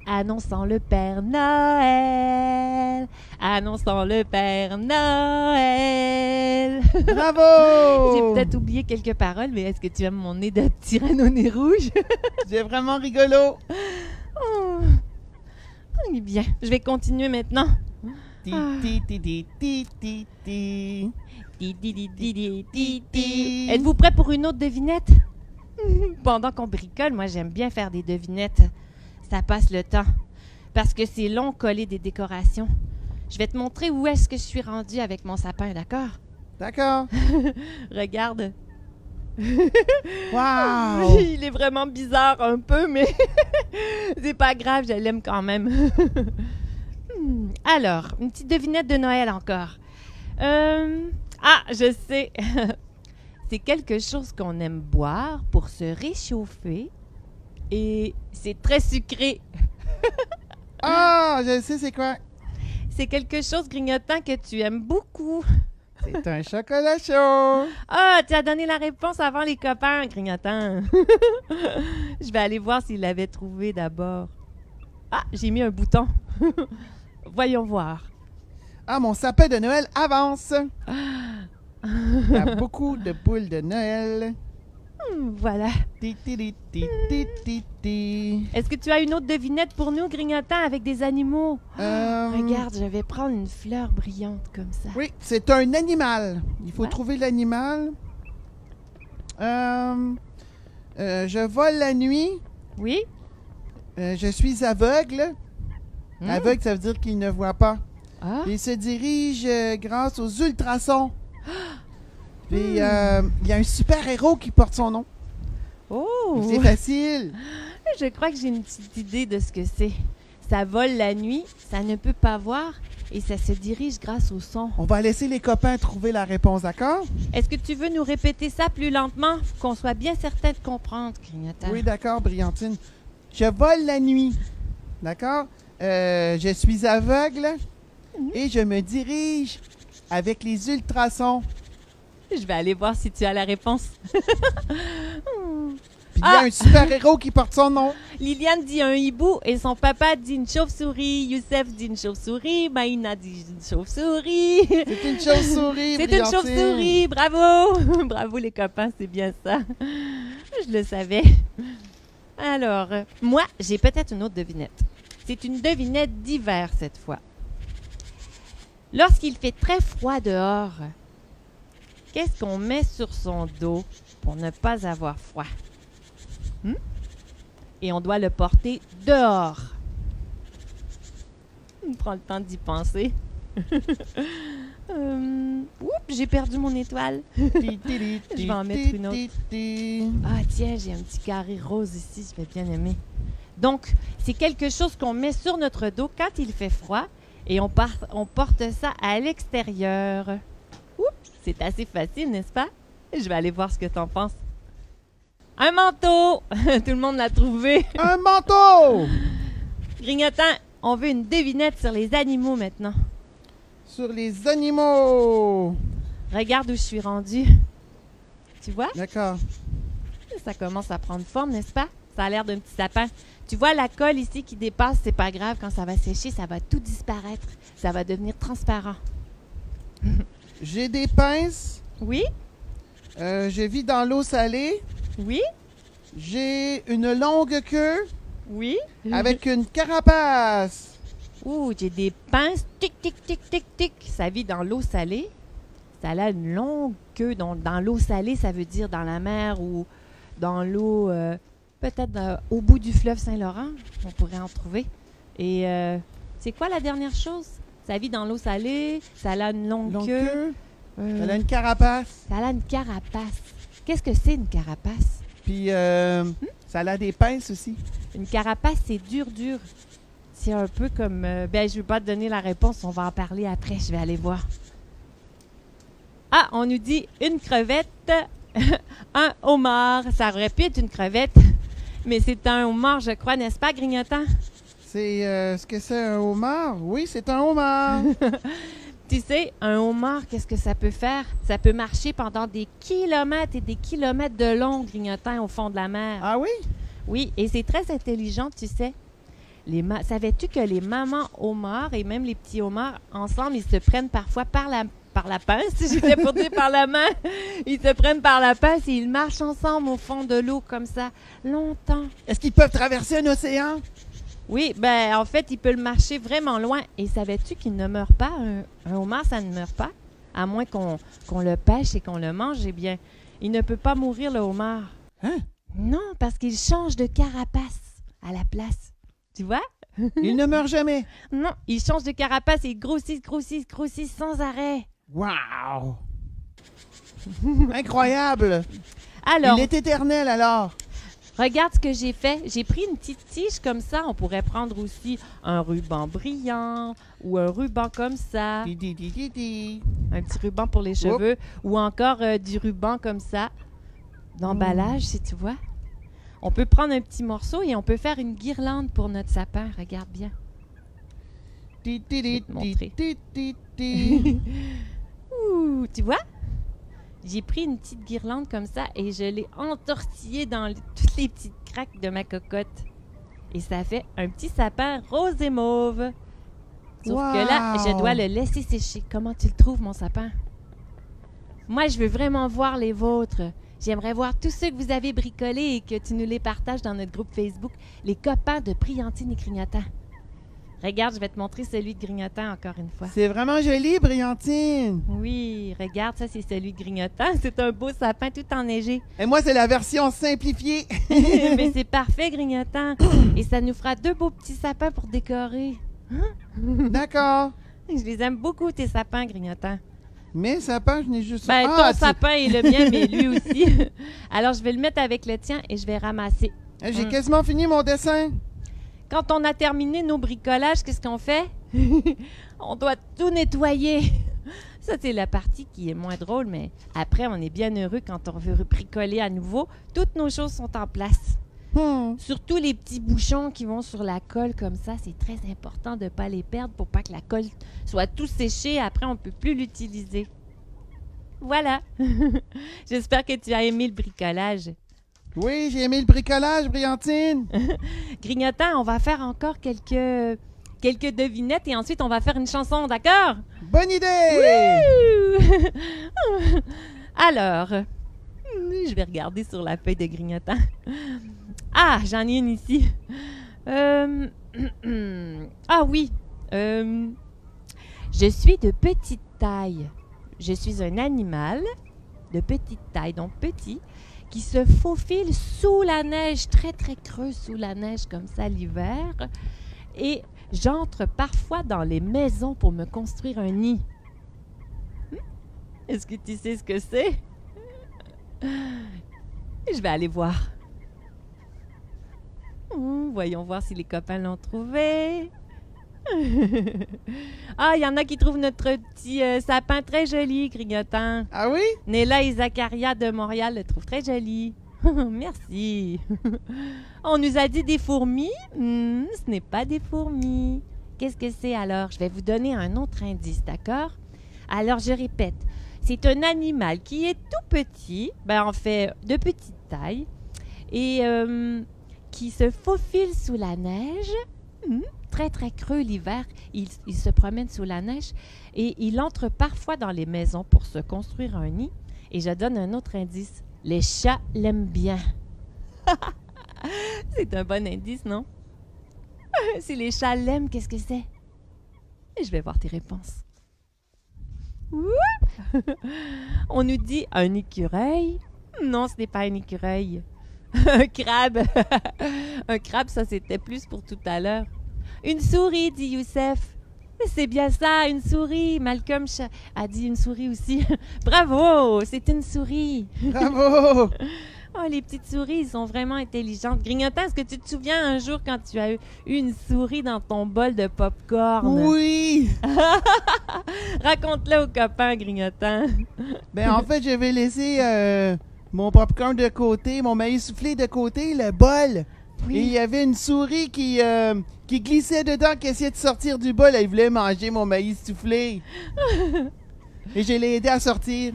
annonçant le Père Noël, annonçant le Père Noël. Bravo! J'ai peut-être oublié quelques paroles, mais est-ce que tu aimes mon nez de petit renne au nez rouge? C'est vraiment rigolo. Oh. Eh bien, je vais continuer maintenant. Ti, ti, ti, ti, ti, ti, ti. Ti, ti, ti, ti, ti, ti, ti. Êtes-vous prêts pour une autre devinette? Pendant qu'on bricole, moi j'aime bien faire des devinettes. Ça passe le temps. Parce que c'est long coller des décorations. Je vais te montrer où est-ce que je suis rendue avec mon sapin, d'accord? D'accord. Regarde. Wow! Il est vraiment bizarre un peu, mais c'est pas grave, je l'aime quand même. Alors, une petite devinette de Noël encore. Ah, je sais. C'est quelque chose qu'on aime boire pour se réchauffer et c'est très sucré. Ah, je sais c'est quoi. C'est quelque chose, Grignotant, que tu aimes beaucoup. C'est un chocolat chaud. Ah, tu as donné la réponse avant les copains, Grignotant. Je vais aller voir s'il l'avait trouvé d'abord. Ah, j'ai mis un bouton. Voyons voir. Ah, mon sapin de Noël avance. Il y a beaucoup de boules de Noël. Voilà. Ti, ti, ti, ti, ti, ti, ti. Est-ce que tu as une autre devinette pour nous, Grignotant, avec des animaux? Regarde, je vais prendre une fleur brillante comme ça. Oui, c'est un animal. Il faut trouver l'animal. Je vole la nuit. Oui? Je suis aveugle. Aveugle, ça veut dire qu'il ne voit pas. Ah. Il se dirige grâce aux ultrasons. Puis il y a un super-héros qui porte son nom. Oh! C'est facile. Je crois que j'ai une petite idée de ce que c'est. Ça vole la nuit, ça ne peut pas voir et ça se dirige grâce au son. On va laisser les copains trouver la réponse, d'accord? Est-ce que tu veux nous répéter ça plus lentement pour qu'on soit bien certain de comprendre, Grignotant? Oui, d'accord, Briantine. Je vole la nuit. D'accord? Je suis aveugle et je me dirige avec les ultrasons. Je vais aller voir si tu as la réponse. Puis il y a un super-héros qui porte son nom. Liliane dit un hibou et son papa dit une chauve-souris. Youssef dit une chauve-souris. Maïna dit une chauve-souris. C'est une chauve-souris, C'est une Brillantine. chauve-souris. Bravo. Bravo les copains, c'est bien ça. Je le savais. Alors, moi, j'ai peut-être une autre devinette. C'est une devinette d'hiver cette fois. Lorsqu'il fait très froid dehors, qu'est-ce qu'on met sur son dos pour ne pas avoir froid? Et on doit le porter dehors. On prend le temps d'y penser. J'ai perdu mon étoile. Je vais en mettre une autre. Ah tiens, j'ai un petit carré rose ici, je vais bien aimer. Donc, c'est quelque chose qu'on met sur notre dos quand il fait froid et on porte ça à l'extérieur. C'est assez facile, n'est-ce pas? Je vais aller voir ce que tu en penses. Un manteau! Tout le monde l'a trouvé. Un manteau! Grignotant, on veut une devinette sur les animaux maintenant. Sur les animaux. Regarde où je suis rendue. Tu vois? D'accord. Ça commence à prendre forme, n'est-ce pas? Ça a l'air d'un petit sapin. Tu vois la colle ici qui dépasse, c'est pas grave. Quand ça va sécher, ça va tout disparaître. Ça va devenir transparent. J'ai des pinces. Oui? Je vis dans l'eau salée. Oui? J'ai une longue queue Oui? avec une carapace. Ouh, j'ai des pinces. Tic, tic, tic, tic, tic. Ça vit dans l'eau salée. Ça a une longue queue. Donc, dans l'eau salée, ça veut dire dans la mer ou dans l'eau, peut-être au bout du fleuve Saint-Laurent. On pourrait en trouver. Et c'est quoi la dernière chose? Ça vit dans l'eau salée. Ça a une longue queue. Elle a une carapace. Ça a une carapace. Qu'est-ce que c'est une carapace? Puis, ça a des pinces aussi. Une carapace, c'est dur. C'est un peu comme... je ne vais pas te donner la réponse. On va en parler après. Je vais aller voir. Ah, on nous dit une crevette, un homard. Ça aurait pu être une crevette, mais c'est un homard, je crois, n'est-ce pas, Grignotant? C'est ce que c'est un homard? Oui, c'est un homard. Tu sais, un homard, qu'est-ce que ça peut faire? Ça peut marcher pendant des kilomètres et des kilomètres de long, Grignotant, au fond de la mer. Ah oui? Oui, et c'est très intelligent, tu sais. Savais-tu que les mamans homards et même les petits homards, ensemble, ils se prennent parfois par la pince, j'étais pour dire par la main. Ils se prennent par la pince et ils marchent ensemble au fond de l'eau comme ça, longtemps. Est-ce qu'ils peuvent traverser un océan? Oui, en fait, ils peuvent marcher vraiment loin. Et savais-tu qu'il ne meurt pas? Un homard, ça ne meurt pas. À moins qu'on le pêche et qu'on le mange, eh bien, il ne peut pas mourir, le homard. Hein? Non, parce qu'il change de carapace à la place. Tu vois? Il ne meurt jamais. Non, il change de carapace et il grossit sans arrêt. Wow! Incroyable! Alors, il est éternel, alors. Regarde ce que j'ai fait. J'ai pris une petite tige comme ça. On pourrait prendre aussi un ruban brillant ou un ruban comme ça. Un petit ruban pour les cheveux. Ou encore du ruban comme ça. D'emballage, si tu vois. On peut prendre un petit morceau et on peut faire une guirlande pour notre sapin. Regarde bien. Je vais te montrer. Ouh, tu vois? J'ai pris une petite guirlande comme ça et je l'ai entortillée dans toutes les petites craques de ma cocotte. Et ça fait un petit sapin rose et mauve. Sauf que là, je dois le laisser sécher. Comment tu le trouves, mon sapin? Moi, je veux vraiment voir les vôtres. J'aimerais voir tous ceux que vous avez bricolés et que tu nous les partages dans notre groupe Facebook, les copains de Brillantine et Grignotant. Regarde, je vais te montrer celui de Grignotant encore une fois. C'est vraiment joli, Brillantine. Oui, regarde, ça c'est celui de Grignotant. C'est un beau sapin tout enneigé. Et moi, c'est la version simplifiée. Mais c'est parfait, Grignotant. Et ça nous fera 2 beaux petits sapins pour décorer. D'accord. Je les aime beaucoup, tes sapins, Grignotant. Mes sapins, je n'ai juste... Ton sapin et le mien, mais lui aussi. Alors, je vais le mettre avec le tien et je vais ramasser. J'ai quasiment fini mon dessin. Quand on a terminé nos bricolages, qu'est-ce qu'on fait? On doit tout nettoyer. Ça, c'est la partie qui est moins drôle, mais après, on est bien heureux quand on veut bricoler à nouveau. Toutes nos choses sont en place. Surtout les petits bouchons qui vont sur la colle comme ça, c'est très important de ne pas les perdre pour pas que la colle soit tout séchée. Après, on ne peut plus l'utiliser. Voilà. J'espère que tu as aimé le bricolage. Oui, j'ai aimé le bricolage, Briantine. Grignotant, on va faire encore quelques devinettes et ensuite on va faire une chanson, d'accord? Bonne idée! Wouh! Alors, je vais regarder sur la feuille de Grignotant. Ah, j'en ai une ici. Ah oui. Je suis de petite taille. Je suis un animal de petite taille, donc petit, qui se faufile sous la neige, très très creux sous la neige comme ça l'hiver. Et j'entre parfois dans les maisons pour me construire un nid. Est-ce que tu sais ce que c'est? Je vais aller voir. Voyons voir si les copains l'ont trouvé. Ah, il y en a qui trouvent notre petit sapin très joli, Grignotant. Ah oui? Néla et Zacharia de Montréal le trouvent très joli. Merci. On nous a dit des fourmis. Ce n'est pas des fourmis. Qu'est-ce que c'est alors? Je vais vous donner un autre indice, d'accord? Alors, je répète. C'est un animal qui est tout petit, en fait, de petite taille, et qui se faufile sous la neige, très, très creux l'hiver. Il se promène sous la neige et il entre parfois dans les maisons pour se construire un nid. Et je donne un autre indice. Les chats l'aiment bien. C'est un bon indice, non? Si les chats l'aiment, qu'est-ce que c'est? Je vais voir tes réponses. On nous dit un écureuil. Non, ce n'est pas un écureuil. Un crabe. Un crabe, ça, c'était plus pour tout à l'heure. Une souris, dit Youssef. C'est bien ça, une souris. Malcolm a dit une souris aussi. Bravo, c'est une souris. Bravo! Oh, les petites souris, ils sont vraiment intelligentes. Grignotant, est-ce que tu te souviens un jour quand tu as eu une souris dans ton bol de popcorn? Oui! Raconte-le aux copains, Grignotant. En fait, je vais laisser mon popcorn de côté, mon maïs soufflé de côté, le bol. Oui. Et il y avait une souris qui glissait dedans, qui essayait de sortir du bol. Elle voulait manger mon maïs soufflé. Et je l'ai aidé à sortir,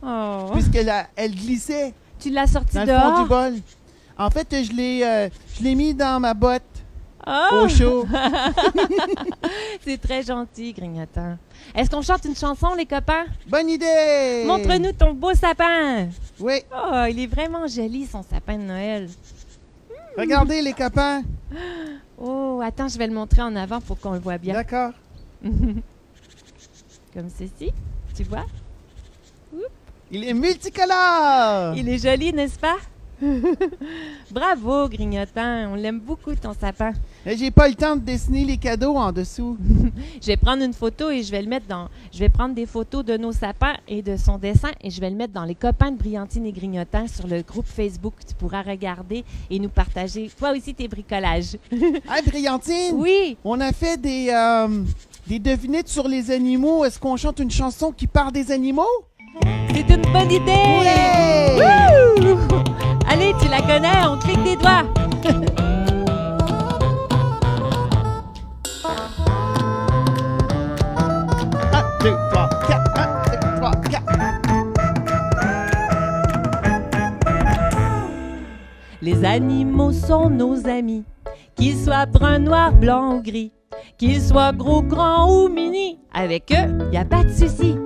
Oh. puisqu'elle elle glissait Tu l'as sorti dans le dehors? fond du bol. En fait, je l'ai mis dans ma botte Oh! au chaud. C'est très gentil, Grignotant. Est-ce qu'on chante une chanson, les copains? Bonne idée! Montre-nous ton beau sapin. Oui. Oh, il est vraiment joli, son sapin de Noël. Regardez, les copains. Oh, attends, je vais le montrer en avant pour qu'on le voit bien. D'accord. Comme ceci, tu vois? Il est multicolore. Il est joli, n'est-ce pas? Bravo, Grignotant. On l'aime beaucoup, ton sapin. Et j'ai pas le temps de dessiner les cadeaux en dessous. Je vais prendre une photo et je vais le mettre dans... Je vais prendre des photos de nos sapins et de son dessin et je vais le mettre dans les copains de Briantine et Grignotant sur le groupe Facebook. Tu pourras regarder et nous partager, toi aussi, tes bricolages. Hey, Briantine! Oui! On a fait des devinettes sur les animaux. Est-ce qu'on chante une chanson qui parle des animaux? C'est une bonne idée! Ouais! Wouh! Allez, tu la connais, on clique des doigts. 1, 2, 3, 4. 1, 2, 3, 4. Les animaux sont nos amis, qu'ils soient bruns, noirs, blancs ou gris, qu'ils soient gros, grands ou mini, avec eux, y a pas de souci.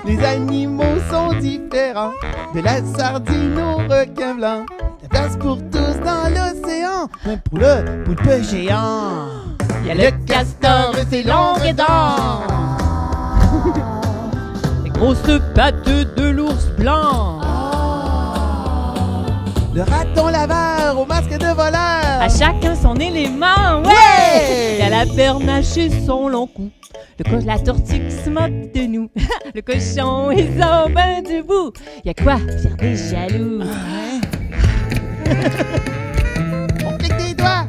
Les animaux sont différents, de la sardine au requin blanc. La place pour tous dans l'océan, même pour le poulpe géant. Y a le castor et ses longues dents, les grosses pattes de l'ours blanc, Le raton laveur au masque de voleur. à chacun son élément, ouais! Ouais! Y a la pernache et son long cou, la tortue qui se moque de nous, le cochon et son bain debout. Y a quoi faire des jaloux? On clique des doigts.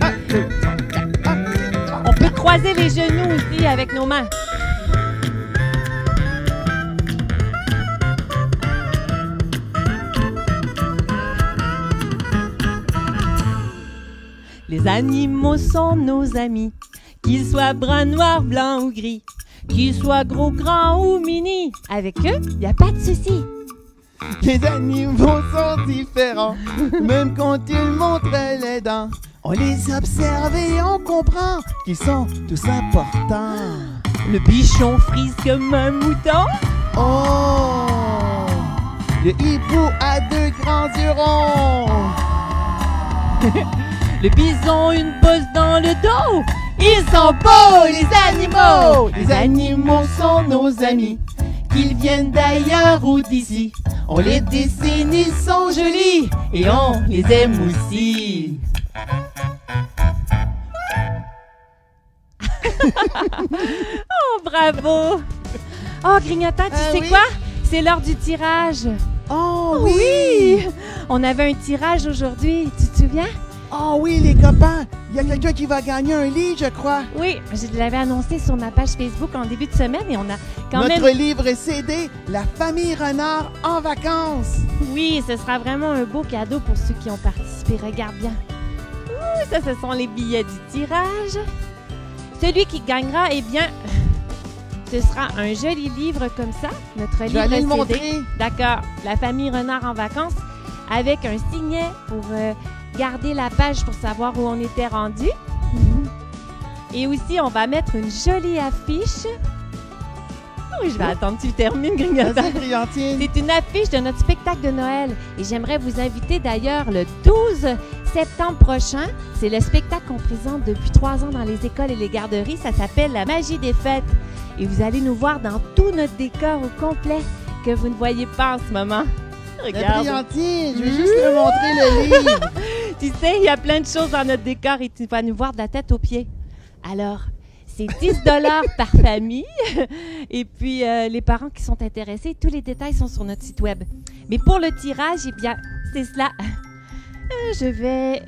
1, 2, 3, 4. 1, 2, 3. On peut croiser les genoux aussi avec nos mains. Les animaux sont nos amis, qu'ils soient bruns, noirs, blancs ou gris, qu'ils soient gros, grands ou mini. Avec eux, y a pas de souci. Les animaux sont différents, même quand ils montrent les dents. On les observe et on comprend qu'ils sont tous importants. Le bichon frise comme un mouton. Oh! Le hibou a 2 grands yeux ronds. Le bison une bosse dans le dos. Ils sont beaux, les animaux! Les animaux sont nos amis, qu'ils viennent d'ailleurs ou d'ici. On les dessine, ils sont jolis et on les aime aussi. Oh, bravo! Oh, Grignotant, tu sais oui? quoi? C'est l'heure du tirage. Oh oui! On avait un tirage aujourd'hui, tu te souviens? Oh oui, les copains! Il y a quelqu'un qui va gagner un livre, je crois. Oui, je l'avais annoncé sur ma page Facebook en début de semaine et on a quand Notre même... livre CD, La famille Renard en vacances. Oui, ce sera vraiment un beau cadeau pour ceux qui ont participé. Regarde bien. Ouh, ça, ce sont les billets du tirage. Celui qui gagnera, eh bien, ce sera un joli livre comme ça, notre Je vais livre aller le CD. montrer. D'accord, La famille Renard en vacances, avec un signet pour garder la page pour savoir où on était rendu. Et aussi, on va mettre une jolie affiche. Oui, je vais attendre que tu termines, Grignotant. Vas-y, Brillantine. C'est une affiche de notre spectacle de Noël. Et j'aimerais vous inviter d'ailleurs le 12 septembre prochain. C'est le spectacle qu'on présente depuis 3 ans dans les écoles et les garderies. Ça s'appelle La magie des fêtes. Et vous allez nous voir dans tout notre décor au complet que vous ne voyez pas en ce moment. Regarde. Brillantine, je vais juste te montrer le livre. Tu sais, il y a plein de choses dans notre décor et tu vas nous voir de la tête aux pieds. Alors, c'est 10 $ par famille. Et puis, les parents qui sont intéressés, tous les détails sont sur notre site web. Mais pour le tirage, eh bien, c'est cela. Je vais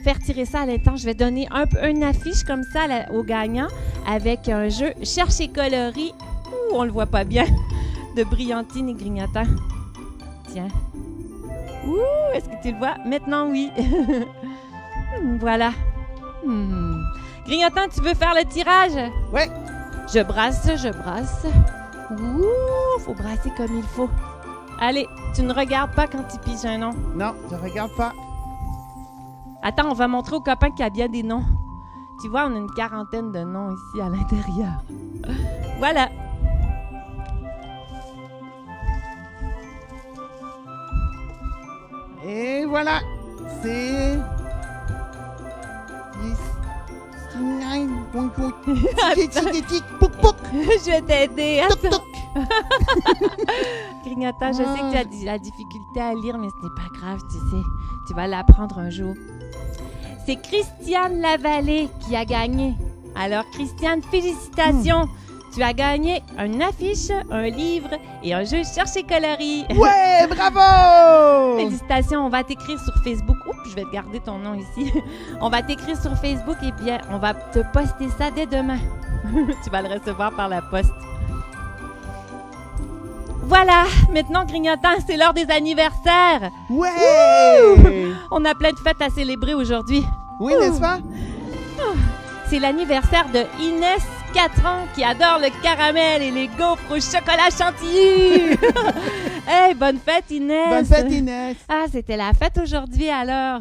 faire tirer ça à l'instant. Je vais donner une affiche comme ça aux gagnants avec un jeu Cherche et coloris. Ouh, on le voit pas bien. De Brillantine et Grignotant. Tiens. Ouh, est-ce que tu le vois? Maintenant, oui. Voilà. Grignotant, tu veux faire le tirage? Ouais. Je brasse. Ouh, faut brasser comme il faut. Allez, tu ne regardes pas quand tu piges un nom. Non, je regarde pas. Attends, on va montrer aux copains qu'il y a bien des noms. Tu vois, on a une 40aine de noms ici à l'intérieur. Voilà. Et voilà, c'est... Je vais t'aider. Toc. Grignotant, je sais que tu as la difficulté à lire, mais ce n'est pas grave, tu sais. Tu vas l'apprendre un jour. C'est Christiane Lavallée qui a gagné. Alors, Christiane, félicitations. Tu as gagné une affiche, un livre et un jeu Cherche et coloris. Ouais, bravo! Félicitations, on va t'écrire sur Facebook. Oups, je vais te garder ton nom ici. On va t'écrire sur Facebook et bien, on va te poster ça dès demain. Tu vas le recevoir par la poste. Voilà, maintenant, Grignotant, c'est l'heure des anniversaires. Ouais! On a plein de fêtes à célébrer aujourd'hui. Oui, n'est-ce pas? C'est l'anniversaire de Inès, 4 ans, qui adore le caramel et les gaufres au chocolat chantilly. Hey, bonne fête, Inès. Bonne fête, Inès. Ah, c'était la fête aujourd'hui, alors.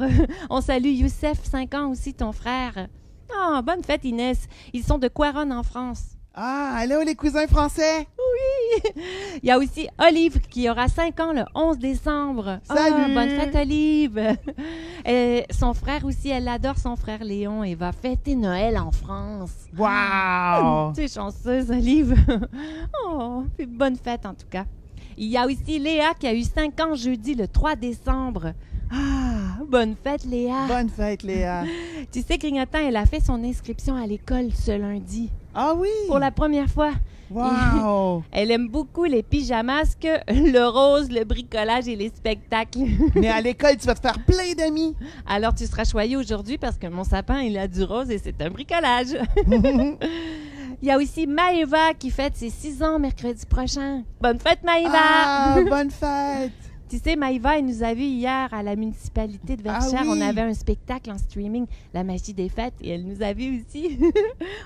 On salue Youssef, 5 ans aussi, ton frère. Oh, bonne fête, Inès. Ils sont de Quaronne, en France. Ah, allô, les cousins français? Oui! Il y a aussi Olive qui aura 5 ans le 11 décembre. Salut! Oh, bonne fête, Olive! Son frère aussi, elle adore son frère Léon et va fêter Noël en France. Wow! Tu es chanceuse, Olive. Oh, puis bonne fête en tout cas. Il y a aussi Léa qui a eu 5 ans jeudi le 3 décembre. Ah, bonne fête, Léa! Bonne fête, Léa. Tu sais, Grignotant, elle a fait son inscription à l'école ce lundi. Ah oui? Pour la première fois. Wow! Elle aime beaucoup les pyjamasques, le rose, le bricolage et les spectacles. Mais à l'école, tu vas te faire plein d'amis. Alors, tu seras choyée aujourd'hui parce que mon sapin, il a du rose et c'est un bricolage. Il y a aussi Maëva qui fête ses 6 ans mercredi prochain. Bonne fête, Maëva! Ah, bonne fête! Tu sais, Maëva, elle nous a vus hier à la municipalité de Verchères. Ah oui. On avait un spectacle en streaming, La magie des fêtes, et elle nous a vus aussi.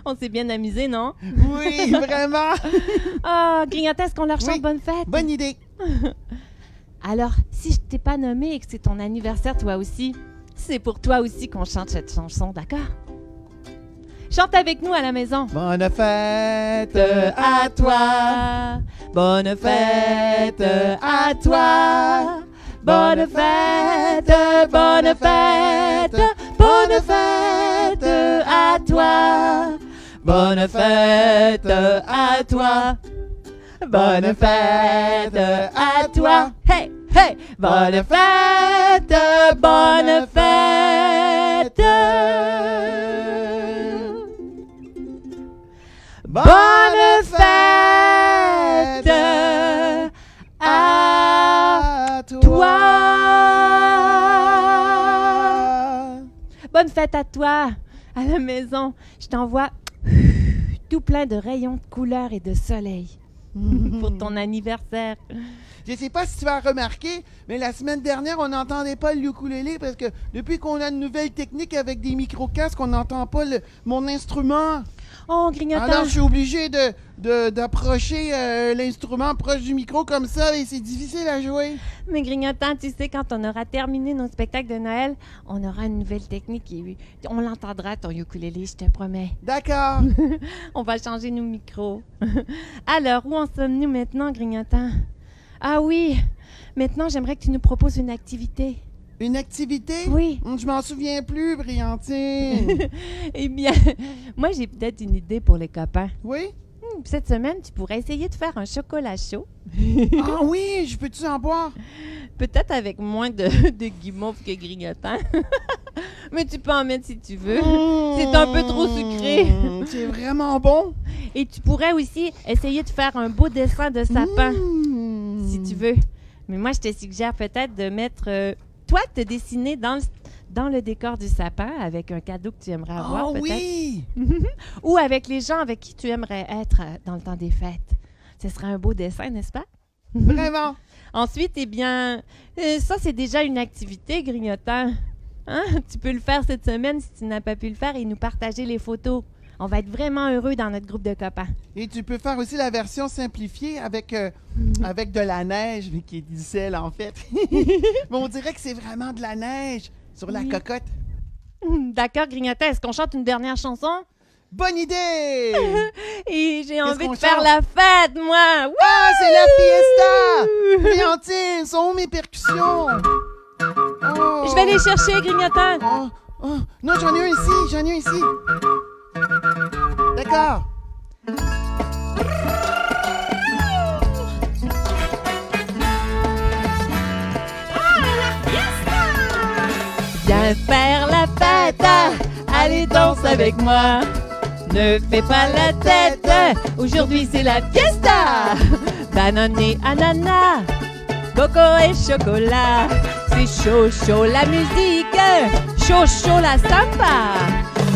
On s'est bien amusés, non? Oui, vraiment! Ah, Grignotant, est-ce qu'on leur chante Oui. bonne fête? Bonne idée! Alors, si je t'ai pas nommé et que c'est ton anniversaire toi aussi, c'est pour toi aussi qu'on chante cette chanson, d'accord? Chante avec nous à la maison. Bonne fête à toi. Bonne fête à toi. Bonne fête, bonne fête, bonne fête à toi. Bonne fête à toi. Bonne fête à toi. Hey, hey. Bonne fête, bonne fête. Bonne fête à toi. Bonne fête à toi, à la maison. Je t'envoie tout plein de rayons de couleurs et de soleil pour ton anniversaire. Je sais pas si tu as remarqué, mais la semaine dernière, on n'entendait pas le ukulélé parce que depuis qu'on a une nouvelle technique avec des micro-casques, on n'entend pas mon instrument. Oh, grignotant. Alors, je suis obligé d'approcher l'instrument proche du micro comme ça et c'est difficile à jouer. Mais grignotant, tu sais, quand on aura terminé nos spectacles de Noël, on aura une nouvelle technique et on l'entendra, ton ukulélé, je te promets. D'accord. On va changer nos micros. Alors, où en sommes-nous maintenant, grignotant? Ah oui, maintenant, j'aimerais que tu nous proposes une activité. Une activité? Oui. Je m'en souviens plus, Brillantine. Eh bien, moi, j'ai peut-être une idée pour les copains. Oui? Cette semaine, tu pourrais essayer de faire un chocolat chaud. Ah oui, je peux-tu en boire? Peut-être avec moins de guimauve que grignotant. Mais tu peux en mettre si tu veux. C'est un peu trop sucré. C'est vraiment bon. Et tu pourrais aussi essayer de faire un beau dessin de sapin, si tu veux. Mais moi, je te suggère peut-être de mettre... toi, te dessiner dans le décor du sapin avec un cadeau que tu aimerais avoir, peut-être. Oui! Ou avec les gens avec qui tu aimerais être dans le temps des fêtes. Ce serait un beau dessin, n'est-ce pas? Vraiment. Ensuite, eh bien, ça, c'est déjà une activité, grignotant. Hein? Tu peux le faire cette semaine si tu n'as pas pu le faire et nous partager les photos. On va être vraiment heureux dans notre groupe de copains. Et tu peux faire aussi la version simplifiée avec de la neige, mais qui est du sel, en fait. Mais on dirait que c'est vraiment de la neige sur la cocotte. D'accord, grignotant. Est-ce qu'on chante une dernière chanson? Bonne idée! Et j'ai envie de qu'on faire chante? la fête, moi! Wouh! Ah, c'est la fiesta! Brillantine, sont où mes percussions? Oh. Je vais les chercher, grignotant. Oh. Non, j'en ai un ici, D'accord. Viens faire la fête, allez danse avec moi. Ne fais pas la tête, aujourd'hui c'est la fiesta. Banane et ananas, coco et chocolat. C'est chaud, chaud la musique, chaud, chaud la samba.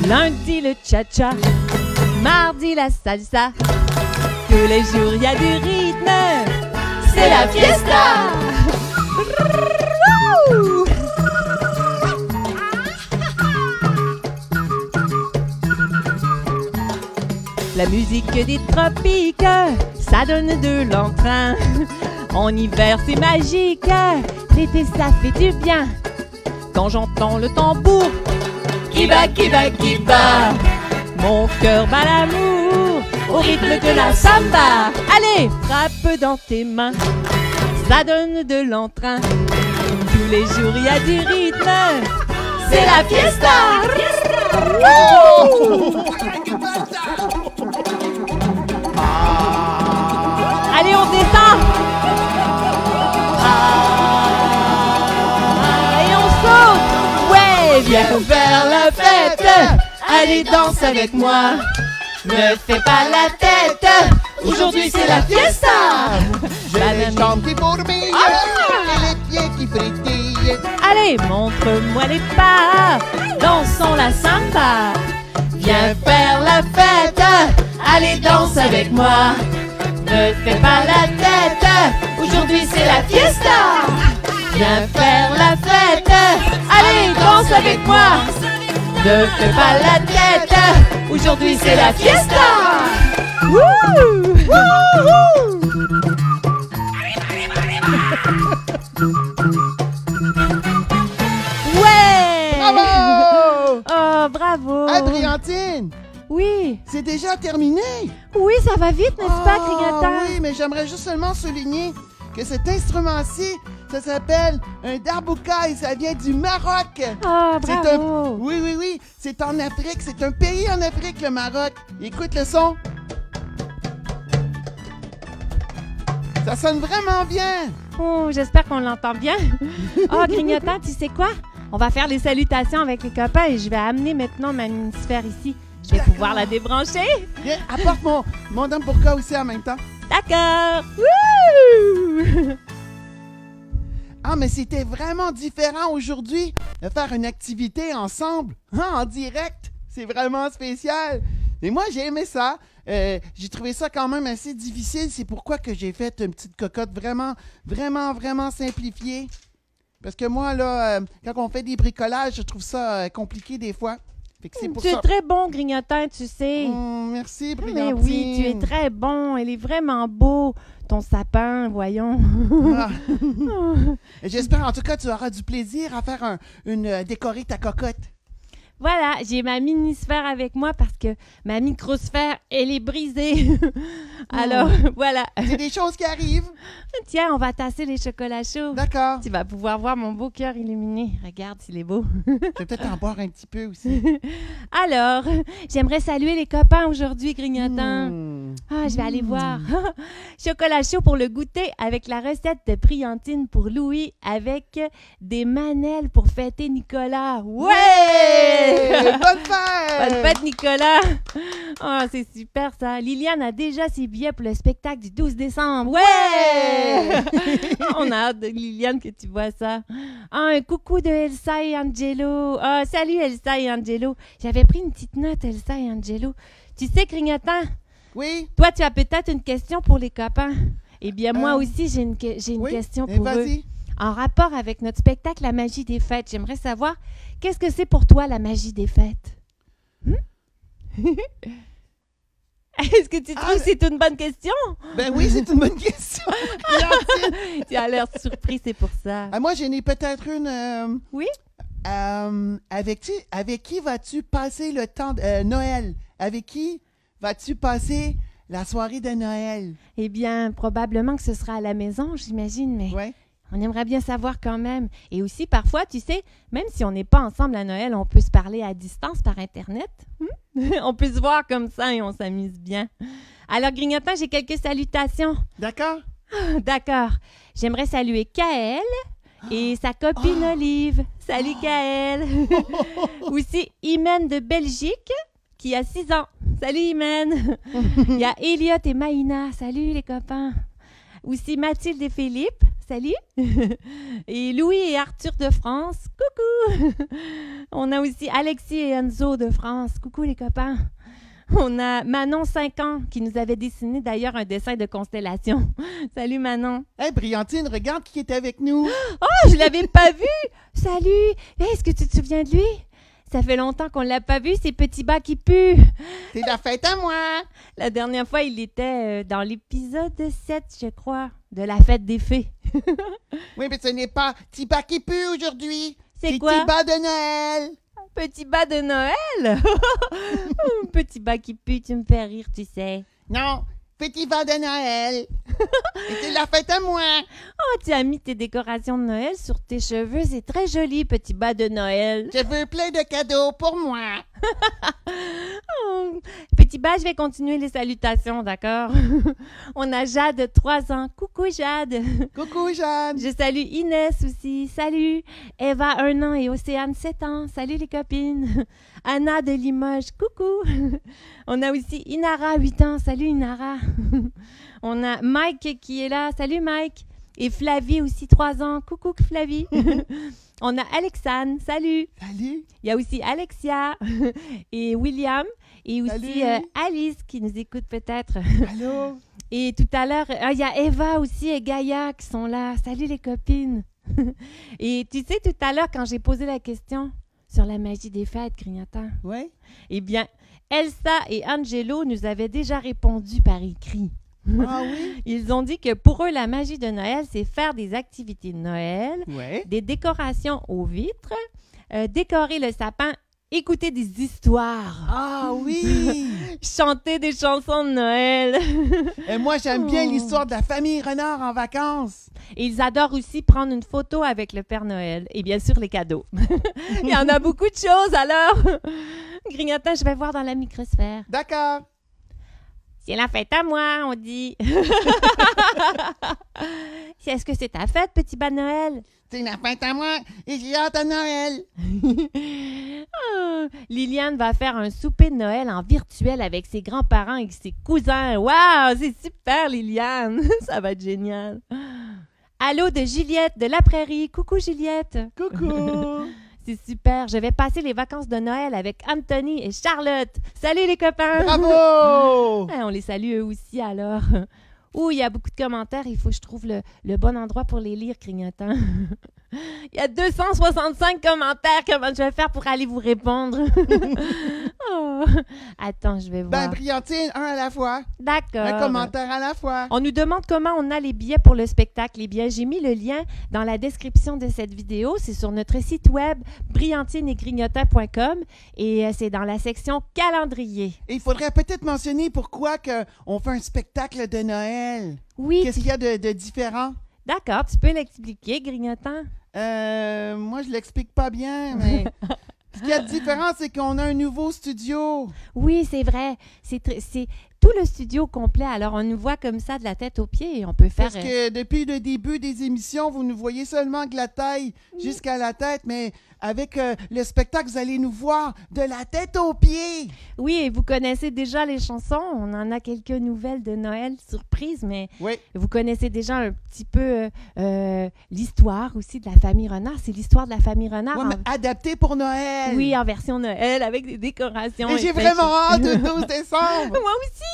Lundi le cha-cha, mardi la salsa. Tous les jours y a du rythme, c'est la fiesta. La musique des tropiques, ça donne de l'entrain. En hiver, c'est magique. L'été, ça fait du bien. Quand j'entends le tambour, qui bat, qui bat, qui bat, mon cœur bat l'amour au rythme de la samba. Allez, frappe dans tes mains, ça donne de l'entrain. Tous les jours, il y a du rythme. C'est la fiesta. Allez, on descend. Et on saute. Ouais, viens faire la fête. Allez, danse avec moi. Ne fais pas la tête. Aujourd'hui, c'est la fiesta. J'ai les jambes qui bourrillent et les pieds qui frétillent. Allez, montre-moi les pas. Dansons la samba. Viens faire la fête. Allez, danse avec moi. Ne fais pas la tête. Aujourd'hui, c'est la fiesta. Viens faire la fête. Allez, danse avec moi. Ne fais pas la tête. Aujourd'hui, c'est la fiesta. Wouhou! Wouhou! Briantine, Oui, c'est déjà terminé. oui, ça va vite, n'est-ce pas, Ah, Grignotant? oui, mais j'aimerais juste seulement souligner que cet instrument-ci, ça s'appelle un darbouka et ça vient du Maroc. Ah, C'est bravo! Oui, c'est en Afrique, c'est un pays en Afrique, le Maroc. Écoute le son. Ça sonne vraiment bien. Oh, j'espère qu'on l'entend bien. Oh, Grignotant, tu sais quoi? On va faire les salutations avec les copains et je vais amener maintenant ma mini-sphère ici. Je vais pouvoir la débrancher. Viens, apporte mon darbouka aussi en même temps. D'accord! Wouh! Ah, mais c'était vraiment différent aujourd'hui de faire une activité ensemble, en direct. C'est vraiment spécial. Et moi, j'ai aimé ça. J'ai trouvé ça quand même assez difficile. C'est pourquoi que j'ai fait une petite cocotte vraiment simplifiée. Parce que moi, là, quand on fait des bricolages, je trouve ça compliqué des fois. Fait que c'est pour Tu es ça. très bon, Grignotant, tu sais. Merci, Mais Briantine. oui, tu es très bon. Il est vraiment beau, ton sapin, voyons. Ah. J'espère en tout cas que tu auras du plaisir à faire décorer ta cocotte. Voilà, j'ai ma mini-sphère avec moi parce que ma microsphère, elle est brisée. Alors, voilà. C'est des choses qui arrivent. Tiens, on va tasser les chocolats chauds. D'accord. Tu vas pouvoir voir mon beau cœur illuminé. Regarde s'il est beau. Je vais peut-être en boire un petit peu aussi. Alors, j'aimerais saluer les copains aujourd'hui, Grignotant. Ah, je vais aller voir. Chocolat chaud pour le goûter avec la recette de Briantine pour Louis avec des manelles pour fêter Nicolas. Ouais! Bonne fête! Bonne fête, Nicolas! Oh, c'est super ça. Liliane a déjà ses billets pour le spectacle du 12 décembre. Ouais! On a hâte, Liliane, que tu vois ça. Ah, un coucou de Elsa et Angelo. Ah, salut Elsa et Angelo. J'avais pris une petite note, Elsa et Angelo. Tu sais, Grignotant, Oui? toi, tu as peut-être une question pour les copains. Eh bien, moi aussi, j'ai une Oui? question Eh, pour eux. vas-y. En rapport avec notre spectacle La magie des fêtes, j'aimerais savoir, qu'est-ce que c'est pour toi la magie des fêtes? Est-ce que tu trouves que c'est une bonne question? Ben oui, c'est une bonne question. Briantine. Tu as l'air surpris, c'est pour ça. Moi, j'en ai peut-être une. Oui? Avec qui vas-tu passer le temps de Noël? Avec qui vas-tu passer la soirée de Noël? Eh bien, probablement que ce sera à la maison, j'imagine, mais Ouais. on aimerait bien savoir quand même. Et aussi, parfois, tu sais, même si on n'est pas ensemble à Noël, on peut se parler à distance par Internet. On peut se voir comme ça et on s'amuse bien. Alors, Grignotant, j'ai quelques salutations. D'accord? D'accord. J'aimerais saluer Kaël et sa copine Olive. Salut Kaël. Aussi Imen de Belgique qui a 6 ans. Salut Imen. Il y a Elliot et Maïna. Salut les copains. Aussi Mathilde et Philippe. Salut. Et Louis et Arthur de France. Coucou. On a aussi Alexis et Enzo de France. Coucou les copains. On a Manon, 5 ans, qui nous avait dessiné d'ailleurs un dessin de constellation. Salut Manon. Hey, Briantine, regarde qui est avec nous. Oh, je l'avais pas vu. Salut. Est-ce que tu te souviens de lui? Ça fait longtemps qu'on l'a pas vu, ces petits bas qui puent. C'est la fête à moi. La dernière fois, il était dans l'épisode 7, je crois, de la fête des fées. Oui, mais ce n'est pas Tiba qui pue aujourd'hui. C'est quoi? Tiba de Noël. Petit bas de Noël. Petit bas qui pue, tu me fais rire, tu sais. Non, petit bas de Noël. Et c'est la fête à moi. Oh, tu as mis tes décorations de Noël sur tes cheveux. C'est très joli, petit bas de Noël. Je veux plein de cadeaux pour moi. Oh, petit bas, je vais continuer les salutations, d'accord? On a Jade, 3 ans. Coucou, Jade. Coucou, Jeanne. Je salue Inès aussi. Salut. Eva, 1 an et Océane, 7 ans. Salut les copines. Anna de Limoges. Coucou. On a aussi Inara, 8 ans. Salut Inara. On a Mike qui est là. Salut Mike. Et Flavie aussi, 3 ans. Coucou Flavie. On a Alexandre. Salut. Salut. Il y a aussi Alexia et William. Et aussi Salut. Alice qui nous écoute peut-être. Allô. Et tout à l'heure, il y a Eva aussi et Gaïa qui sont là. Salut les copines. Et tu sais, tout à l'heure, quand j'ai posé la question sur la magie des fêtes, Grignotant, Oui. eh bien, Elsa et Angelo nous avaient déjà répondu par écrit. Ah oui. Ils ont dit que pour eux, la magie de Noël, c'est faire des activités de Noël, Oui. des décorations aux vitres, décorer le sapin écouter des histoires, Ah oui! chanter des chansons de Noël. Et moi, j'aime bien Oh. l'histoire de la famille Renard en vacances. Et ils adorent aussi prendre une photo avec le Père Noël et bien sûr les cadeaux. Il y en a beaucoup de choses alors. Grignotant, je vais voir dans la microsphère. D'accord. C'est la fête à moi, on dit. Est-ce que c'est ta fête, petit bas Noël? C'est la fête à moi et j'ai hâte à Noël. Oh, Liliane va faire un souper de Noël en virtuel avec ses grands-parents et ses cousins. Waouh, c'est super, Liliane. Ça va être génial. Allô de Juliette de la Prairie. Coucou, Juliette. Coucou. C'est super. Je vais passer les vacances de Noël avec Anthony et Charlotte. Salut, les copains. Bravo. Ah, on les salue eux aussi, alors. Ouh, il y a beaucoup de commentaires. Il faut que je trouve le bon endroit pour les lire, Grignotant. Il y a 265 commentaires. Comment je vais faire pour aller vous répondre? Oh. Attends, je vais voir. Ben, Brillantine, un à la fois. D'accord. Un commentaire à la fois. On nous demande comment on a les billets pour le spectacle. Eh bien, j'ai mis le lien dans la description de cette vidéo. C'est sur notre site web brillantineetgrignotant.com et c'est dans la section calendrier. Et il faudrait peut-être mentionner pourquoi on fait un spectacle de Noël. Oui, Qu'est-ce qu'il y a de différent? d'accord, tu peux l'expliquer, Grignotant. Moi, je l'explique pas bien, mais ce qu'il y a de différent, c'est qu'on a un nouveau studio. Oui, c'est vrai. C'est tout le studio complet. Alors, on nous voit comme ça de la tête aux pieds et on peut faire... Parce que depuis le début des émissions, vous nous voyez seulement de la taille jusqu'à la tête, mais avec le spectacle, vous allez nous voir de la tête aux pieds. Oui, et vous connaissez déjà les chansons. On en a quelques nouvelles de Noël, surprise, mais Oui. vous connaissez déjà un petit peu l'histoire aussi de la famille Renard. C'est l'histoire de la famille Renard. Ouais, mais adapté pour Noël. Oui, en version Noël, avec des décorations. Et j'ai fêtes. vraiment hâte au 12 décembre. Moi aussi!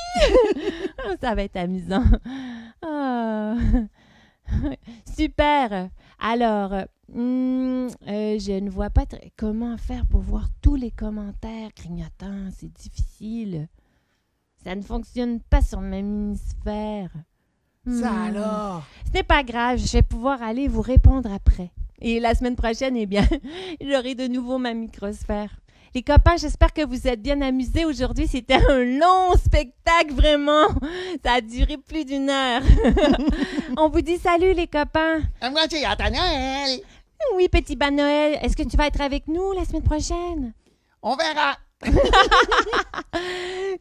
Ça va être amusant. Ah. Super! Alors, je ne vois pas comment faire pour voir tous les commentaires. Grignotant, c'est difficile. Ça ne fonctionne pas sur ma mini-sphère. Ça alors. Ce n'est pas grave, je vais pouvoir aller vous répondre après. Et la semaine prochaine, eh bien, j'aurai de nouveau ma microsphère. Les copains, j'espère que vous êtes bien amusés aujourd'hui. C'était un long spectacle, vraiment. Ça a duré plus d'1 heure. On vous dit salut, les copains. Moi, j'ai hâte à Noël. Oui, petit bas Noël. Est-ce que tu vas être avec nous la semaine prochaine? On verra.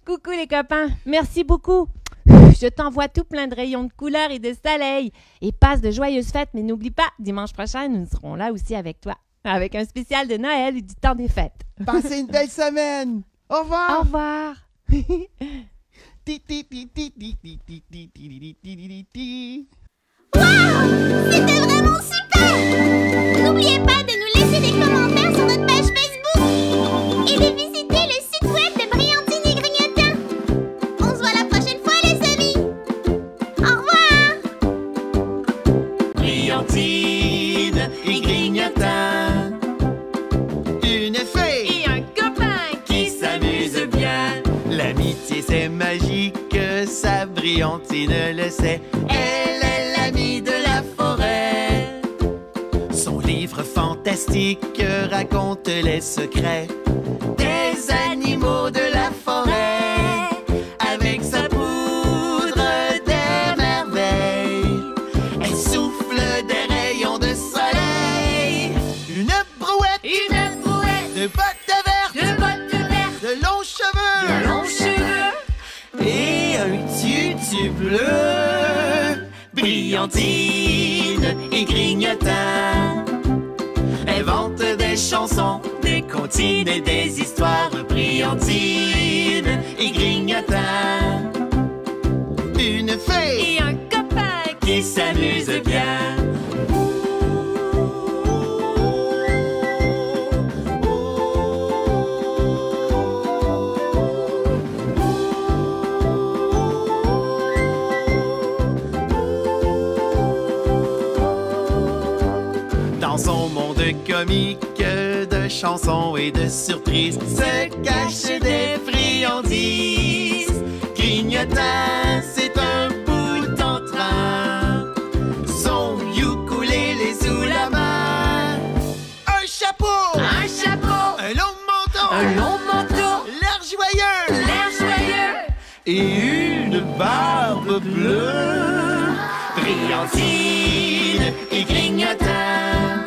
Coucou, les copains. Merci beaucoup. Je t'envoie tout plein de rayons de couleurs et de soleil. Et passe de joyeuses fêtes, mais n'oublie pas, dimanche prochain, nous serons là aussi avec toi. Avec un spécial de Noël et du temps des fêtes. Passez une belle semaine. Au revoir. Au revoir. C'était vraiment super! N'oubliez pas de nous laisser des commentaires sur notre page Facebook et de visiter le site web de Brillantine et Grignotant. On se voit la prochaine fois, les amis! Au revoir! Brillantine et Grignotant. Une fée Et un copain qui s'amuse bien. L'amitié c'est magique, ça Brillantine le sait. Elle est l'amie de la forêt. Son livre fantastique raconte les secrets des animaux de la forêt. Avec sa poudre des merveilles, elle souffle des rayons de soleil. Une brouette de bottes vertes, de longs cheveux, et un tutu bleu. Brillantine et Grignotant inventent des chansons, des comptines et des histoires. Brillantine et Grignotant. Une fée et un copain qui s'amuse bien. Dans son monde comique de chansons et de surprises se cachent des friandises. Grignotant, c'est un bout en train. Son ukulélé sous la main. Un chapeau, un long menton, et une barbe bleue. Brillantine et Grignotin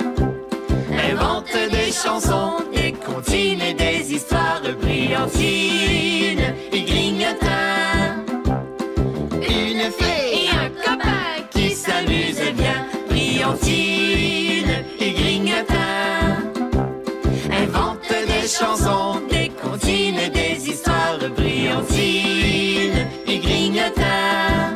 inventent des chansons, des comptines et des histoires. Brillantine et Grignotin, une fée et un copain qui s'amusent bien. Brillantine et Grignotin inventent des chansons, des comptines et des histoires. Brillantine et Grignotin.